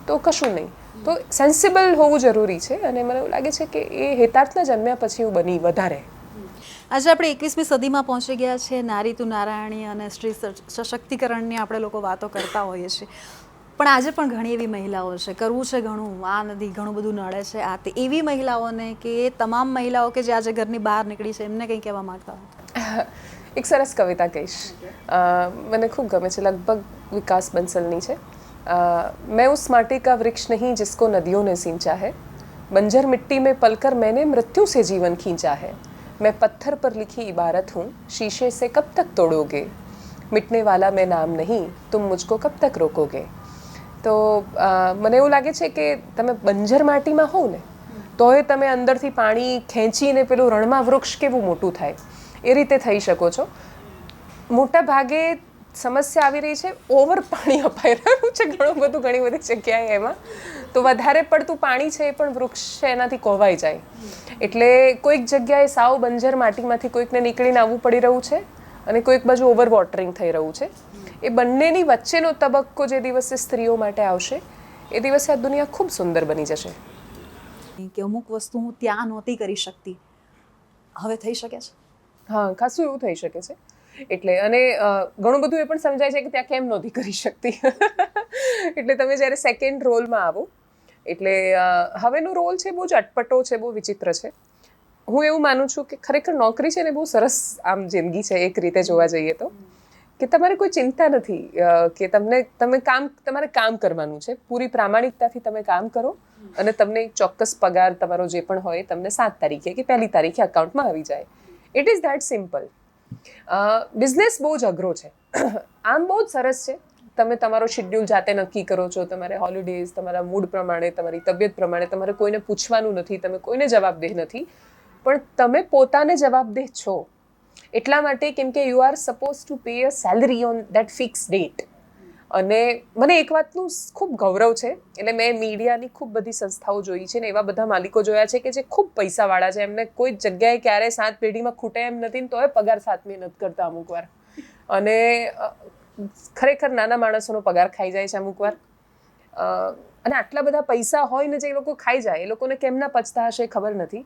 Speaker 1: તો કશું નહીં. તો સેન્સિબલ હોવું જરૂરી છે. અને મને એવું લાગે છે કે એ હેતાર્થના જન્મ્યા પછી હું બની વધારે.
Speaker 2: આજે આપણે 21મી સદીમાં પહોંચી ગયા છે. નારી તું નારાયણી અને સ્ત્રી સશક્તિકરણની આપણે લોકો વાતો કરતા હોઈએ છીએ, પણ આજે પણ ઘણી એવી મહિલાઓ છે, કરવું છે ઘણું, આ નથી, ઘણું બધું નડે છે, આ તે. એવી મહિલાઓને કે એ તમામ મહિલાઓ કે જે આજે ઘરની બહાર નીકળી છે એમને કંઈ કહેવા માંગતા હોય?
Speaker 1: એક સરસ કવિતા કહીશ, મને ખૂબ ગમે છે, લગભગ વિકાસ બંસલની છે. मैं उस माटी का वृक्ष नहीं जिसको नदियों ने सींचा है, बंजर मिट्टी में पलकर मैंने मृत्यु से जीवन खींचा है, मैं पत्थर पर लिखी इबारत हूँ, शीशे से कब तक तोड़ोगे, मिटने वाला मैं नाम नहीं, तुम मुझको कब तक रोकोगे. તો મને એવું લાગે છે કે તમે બંજર માટીમાં હોવ ને તોય તમે અંદરથી પાણી ખેંચીને પેલું રણમાં વૃક્ષ કેવું મોટું થાય એ રીતે થઈ શકો છો. મોટા ભાગે સમસ્યા આવી રહી છે, ઓવર પાણી અપાઈ રહ્યું છે ઘણી બધી જગ્યાએ. એમાં તો વધારે પડતું પાણી છે એ પણ વૃક્ષ છે એનાથી કોવાઈ જાય. એટલે કોઈક જગ્યાએ સાવ બંજર માટીમાંથી કોઈકને નીકળીને આવવું પડી રહ્યું છે અને કોઈક બાજુ ઓવર વોટરિંગ થઈ રહ્યું છે. એ બંનેની વચ્ચેનો તબક્કો જે દિવસે સ્ત્રીઓ માટે આવશે એ દિવસે આ દુનિયા ખૂબ સુંદર બની જશે.
Speaker 2: કે અમુક વસ્તુ હું ત્યાં નહોતી કરી શકતી, હવે થઈ શકે છે.
Speaker 1: હા, ખાસું એવું થઈ શકે છે. એટલે અને ઘણું બધું એ પણ સમજાય છે કે ત્યાં કેમ નહોતી કરી શકતી. એટલે તમે જ્યારે સેકન્ડ રોલમાં આવો એટલે હવેનો રોલ છે બહુ જ અટપટો છે, બહુ વિચિત્ર છે. હું એવું માનું છું કે ખરેખર નોકરી છે ને બહુ સરસ આમ જિંદગી છે એક રીતે જોવા જઈએ તો, કે તમારે કોઈ ચિંતા નથી કે તમારે કામ કરવાનું છે. પૂરી પ્રામાણિકતાથી તમે કામ કરો અને તમને એક ચોક્કસ પગાર તમારો જે પણ હોય તમને 7 તારીખે કે 1 તારીખે અકાઉન્ટમાં આવી જાય. It is that simple. Business બહુ જ અઘરો છે. આમ બહુ જ સરસ છે, તમે તમારો શેડ્યુલ જાતે નક્કી કરો છો, તમારે હોલિડેઝ તમારા મૂડ પ્રમાણે, તમારી તબિયત પ્રમાણે, તમારે કોઈને પૂછવાનું નથી, તમે કોઈને જવાબદેહ નથી, પણ તમે પોતાને જવાબદેહ છો એટલા માટે કેમ કે you are suppose to pay a salary on that fix date. અને મને એક વાતનું ખૂબ ગૌરવ છે, એટલે મેં મીડિયાની ખૂબ બધી સંસ્થાઓ જોઈ છે ને એવા બધા માલિકો જોયા છે કે જે ખૂબ પૈસાવાળા છે, એમને કોઈ જગ્યાએ ક્યારેય 7 પેઢીમાં ખૂટે એમ નથી ને તોય પગાર 7મી નથી કરતા અમુક વાર. અને ખરેખર નાના માણસોનો પગાર ખાઈ જાય છે અમુક વાર. અને આટલા બધા પૈસા હોય ને જે લોકો ખાઈ જાય એ લોકોને કેમના પચતા હશે ખબર નથી.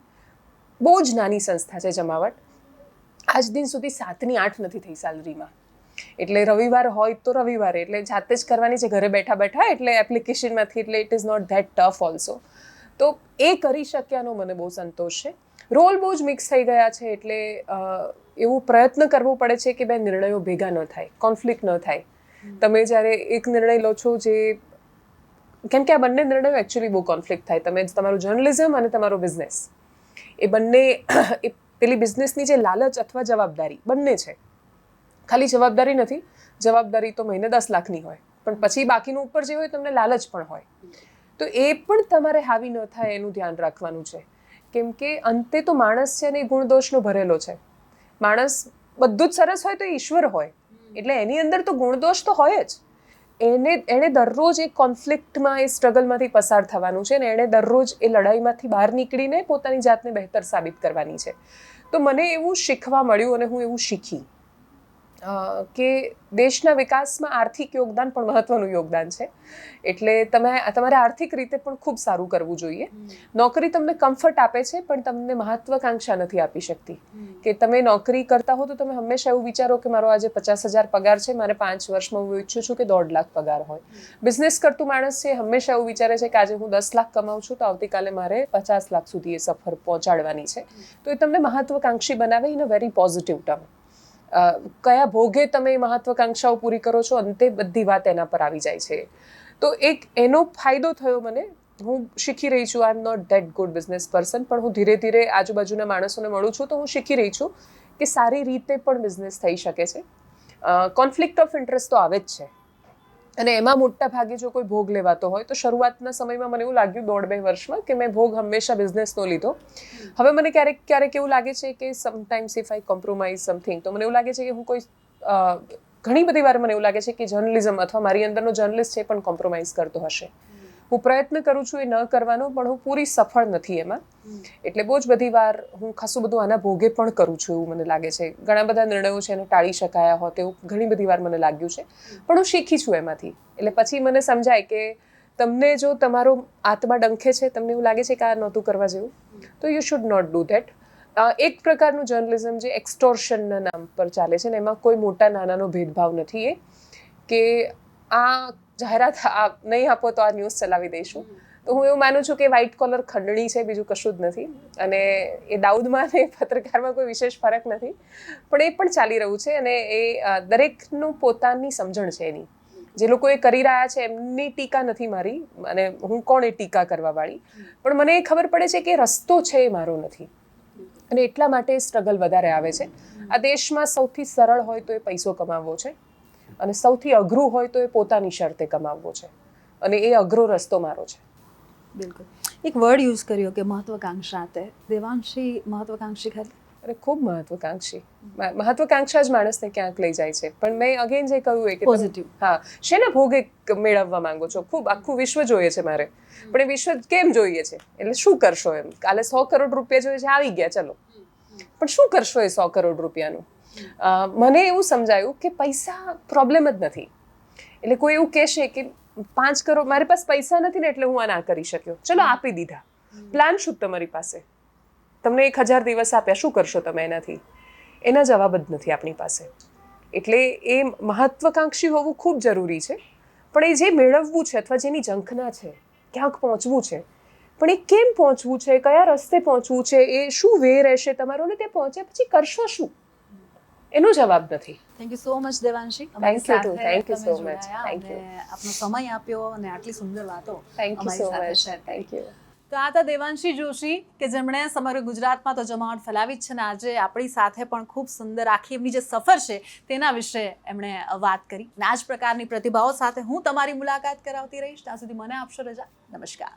Speaker 1: બહુ જ નાની સંસ્થા છે જમાવટ. આજ દિન સુધી 7ની 8 નથી થઈ સેલરીમાં. એટલે રવિવાર હોય તો રવિવારે એટલે જાતે જ કરવાની છે ઘરે બેઠા બેઠા, એટલે એપ્લિકેશનમાંથી, એટલે it is not that tough also. તો એ કરી શક્યાનો મને બહુ સંતોષ છે. રોલ બહુ જ મિક્સ થઈ ગયા છે એટલે એવું પ્રયત્ન કરવો પડે છે કે બે નિર્ણયો ભેગા ન થાય, કોન્ફ્લિક્ટ ન થાય. તમે જ્યારે એક નિર્ણય લો છો જે, કેમ કે આ બંને નિર્ણયો એકચ્યુઅલી બહુ કોન્ફ્લિક્ટ થાય. તમે તમારું જર્નલિઝમ અને તમારો બિઝનેસ એ બંને પેલી બિઝનેસની જે લાલચ અથવા જવાબદારી બંને છે. ખાલી જવાબદારી નથી, જવાબદારી તો મહિને 10 લાખની હોય પણ પછી બાકીનું ઉપર જે હોય તમને લાલચ પણ હોય. તો એ પણ તમારે હાવી ન થાય એનું ધ્યાન રાખવાનું છે. કેમ કે અંતે તો માણસ છે ને એ ગુણદોષનો ભરેલો છે. માણસ બધું જ સરસ હોય તો ઈશ્વર હોય, એટલે એની અંદર તો ગુણદોષ તો હોય જ. એણે દરરોજ એ કોન્ફ્લિક્ટમાં, એ સ્ટ્રગલમાંથી પસાર થવાનું છે ને એણે દરરોજ એ લડાઈમાંથી બહાર નીકળીને પોતાની જાતને બહેતર સાબિત કરવાની છે. તો મને એવું શીખવા મળ્યું અને હું એવું શીખી કે દેશના વિકાસમાં આર્થિક યોગદાન પણ મહત્વનું યોગદાન છે. એટલે તમારે આર્થિક રીતે પણ ખૂબ સારું કરવું જોઈએ. નોકરી તમને કમ્ફર્ટ આપે છે પણ તમને મહત્વાકાંક્ષા નથી આપી શકતી. કે તમે નોકરી કરતા હો તો તમે હંમેશા એવું વિચારો કે મારો આજે 50,000 પગાર છે, મારે 5 વર્ષમાં હું ઈચ્છું છું કે 1.5 લાખ પગાર હોય. બિઝનેસ કરતું માણસ છે હંમેશા એવું વિચારે છે કે આજે હું 10 લાખ કમાઉં છું તો આવતીકાલે મારે 50 લાખ સુધી એ સફર પહોંચાડવાની છે. તો એ તમને મહત્વાકાંક્ષી બનાવે in a very positive term. કયા ભોગે તમે મહત્વાકાંક્ષાઓ પૂરી કરો છો, અંતે બધી વાત એના પર આવી જાય છે. તો એક એનો ફાયદો થયો મને. હું શીખી રહી છું. I am not that good business person, પણ હું ધીરે ધીરે આજુબાજુના માણસોને મળું છું તો હું શીખી રહી છું કે સારી રીતે પણ બિઝનેસ થઈ શકે છે. કોન્ફ્લિક્ટ ઓફ ઇન્ટરેસ્ટ તો આવે જ છે અને એમાં મોટા ભાગે જો કોઈ ભોગ લેવાતો હોય તો શરૂઆતના સમયમાં મને એવું લાગ્યું 1.5-2 વર્ષમાં કે મેં ભોગ હંમેશા બિઝનેસનો લીધો. હવે મને ક્યારેક એવું લાગે છે કે sometimes if I compromise something, તો મને એવું લાગે છે કે હું કોઈ ઘણી બધી વાર મને એવું લાગે છે કે જર્નલિઝમ અથવા મારી અંદરનો જર્નલિસ્ટ છે પણ કોમ્પ્રોમાઇઝ કરતો હશે. હું પ્રયત્ન કરું છું એ ન કરવાનો, પણ હું પૂરી સફળ નથી એમાં. એટલે બહુ જ બધી વાર હું ખાસું બધું આના ભોગે પણ કરું છું એવું મને લાગે છે. ઘણા બધા નિર્ણયો છે એને ટાળી શકાયા હોત એવું ઘણી બધી વાર મને લાગ્યું છે, પણ હું શીખી છું એમાંથી. એટલે પછી મને સમજાય કે તમને જો તમારો આત્મા ડંખે છે, તમને એવું લાગે છે કે આ નહોતું કરવા જેવું, તો you should not do that. એક પ્રકારનું જર્નલિઝમ જે એક્સટોર્શનના નામ પર ચાલે છે ને એમાં કોઈ મોટા નાનાનો ભેદભાવ નથી. એ કે આ જાહેરાત નહીં આપો તો આ ન્યૂઝ ચલાવી દઈશું, તો હું એવું માનું છું કે વ્હાઇટ કોલર ખંડણી છે, બીજું કશું જ નથી. અને એ દાઉદમાં ને પત્રકારમાં કોઈ વિશેષ ફરક નથી, પણ એ પણ ચાલી રહ્યું છે. અને એ દરેકનું પોતાની સમજણ છે એની. જે લોકો એ કરી રહ્યા છે એમની ટીકા નથી મારી, અને હું કોણ એ ટીકા કરવા વાળી, પણ મને એ ખબર પડે છે કે રસ્તો છે એ મારો નથી અને એટલા માટે સ્ટ્રગલ વધારે આવે છે. આ દેશમાં સૌથી સરળ હોય તો એ પૈસો કમાવવો છે, અને સૌથી અઘરું હોય તો એ પોતાની શરતે કમાવવો છે, અને એ અઘરો રસ્તો મારો છે.
Speaker 2: બિલકુલ. એક વર્ડ યુઝ કર્યો કે મહત્વાકાંક્ષા તે દેવાંશી મહત્વાકાંક્ષી ખરી?
Speaker 1: અરે ખૂબ મહત્વકાંક્ષી. મહત્વકાંક્ષા જ માણસને ક્યાંક લઈ જાય છે. પણ મેં અગેન જે કહ્યું એ કે
Speaker 2: Positive.
Speaker 1: હા, શેના ભોગે મેળવવા માંગો છો? ખૂબ આખું વિશ્વ જોઈએ છે મારે, પણ એ વિશ્વ કેમ જોઈએ છે? એટલે શું કરશો એમ? કાલે 100 કરોડ રૂપિયા જોઈએ છે, આવી ગયા, ચલો, પણ શું કરશો એ 100 કરોડ રૂપિયાનું? મને એવું સમજાયું કે પૈસા પ્રોબ્લેમ જ નથી. એટલે કોઈ એવું કહેશે કે 5 કરોડ મારી પાસે પૈસા નથી ને એટલે હું આ ના કરી શક્યો, ચલો આપી દીધા. પ્લાન શું તમારી પાસે? તમને 1000 દિવસ આપ્યા, શું કરશો તમે એનાથી? એના જવાબ જ નથી આપણી પાસે. એટલે એ મહત્વકાંક્ષી હોવું ખૂબ જરૂરી છે, પણ એ જે મેળવવું છે અથવા જેની ઝંખના છે, ક્યાંક પહોંચવું છે, પણ એ કેમ પહોંચવું છે, કયા રસ્તે પહોંચવું છે, એ શું વે રહેશે તમારો, ને તે પહોંચ્યા પછી કરશો શું, એનો જવાબ નથી.
Speaker 2: Thank you so much Devanshi.
Speaker 1: Thank you too. Thank you so much. Thank you.
Speaker 2: આપનો સમય આપ્યો અને આટલી સુંદર વાતો
Speaker 1: થેન્ક યુ
Speaker 2: અમારી
Speaker 1: સો
Speaker 2: સાથે
Speaker 1: મચ.
Speaker 2: શેર કરી.
Speaker 1: Thank you.
Speaker 2: તો આ હતા દેવાંશી જોશી કે જેમણે સમગ્ર ગુજરાતમાં તો જમાવટ ફેલાવી જ છે ને આજે આપણી સાથે પણ ખૂબ સુંદર આખી એમની જે સફર છે તેના વિશે એમણે વાત કરી. અને આ જ પ્રકારની પ્રતિભાઓ સાથે હું તમારી મુલાકાત કરાવતી રહીશ. ત્યાં સુધી મને આપશો રજા. નમસ્કાર.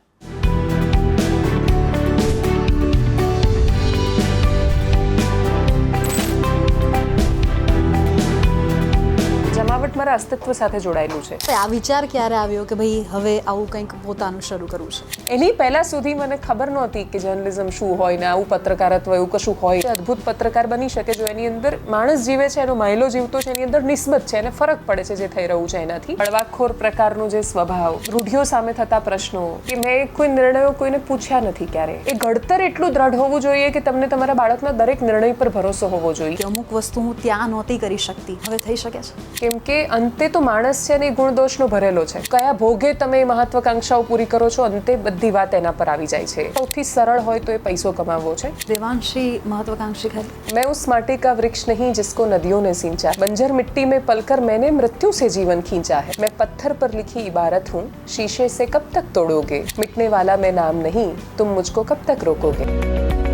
Speaker 1: જમાવટ મારા અસ્તિત્વ સાથે જોડાયેલું છે.
Speaker 2: આ વિચાર ક્યારે આવ્યો કે ભાઈ હવે આવું કંઈક પોતાનું શરૂ કરવું છે?
Speaker 1: એની પહેલા સુધી મને ખબર નહોતી કે જર્નલિઝમ શું હોય ને આવું પત્રકારત્વ એવું કશું હોય. અદ્ભુત પત્રકાર બની શકે જો એની અંદર માણસ જીવે છે, એનો મહિલો જીવતો છે, એની અંદર નિસ્બત છે, એને ફરક પડે છે જે થઈ રહ્યું છે એનાથી. બળવાખોર પ્રકારનો જે સ્વભાવ, રૂઢિઓ સામે થતા પ્રશ્નો, કે મેં કોઈ નિર્ણયો કોઈને પૂછ્યા નથી ક્યારે. એ ઘડતર એટલું દ્રઢ હોવું જોઈએ કે તમને તમારા બાળકના દરેક નિર્ણય પર ભરોસો હોવો જોઈએ.
Speaker 2: કે અમુક વસ્તુ હું ત્યાં નહોતી કરી શકતી, હવે થઈ શકે છે.
Speaker 1: કેમ કે અંતે તો માણસ છે ને એ ગુણદોષનો ભરેલો છે. કયા ભોગે તમે એ મહત્વકાંક્ષાઓ પૂરી કરો છો, અંતે બધી વાત એના પર આવી જાય છે. સૌથી સરળ હોય તો એ પૈસો કમાવવો છે.
Speaker 2: देवांशी महत्वाकांक्षी खरी?
Speaker 1: मैं उस माटी का वृक्ष नहीं जिसको नदियों ने सींचा, बंजर मिट्टी में पलकर मैंने मृत्यु से जीवन खींचा है. मैं पत्थर पर लिखी इबारत हूँ, शीशे से कब तक तोड़ोगे, मिटने वाला मैं नाम नहीं, तुम मुझको कब तक रोकोगे.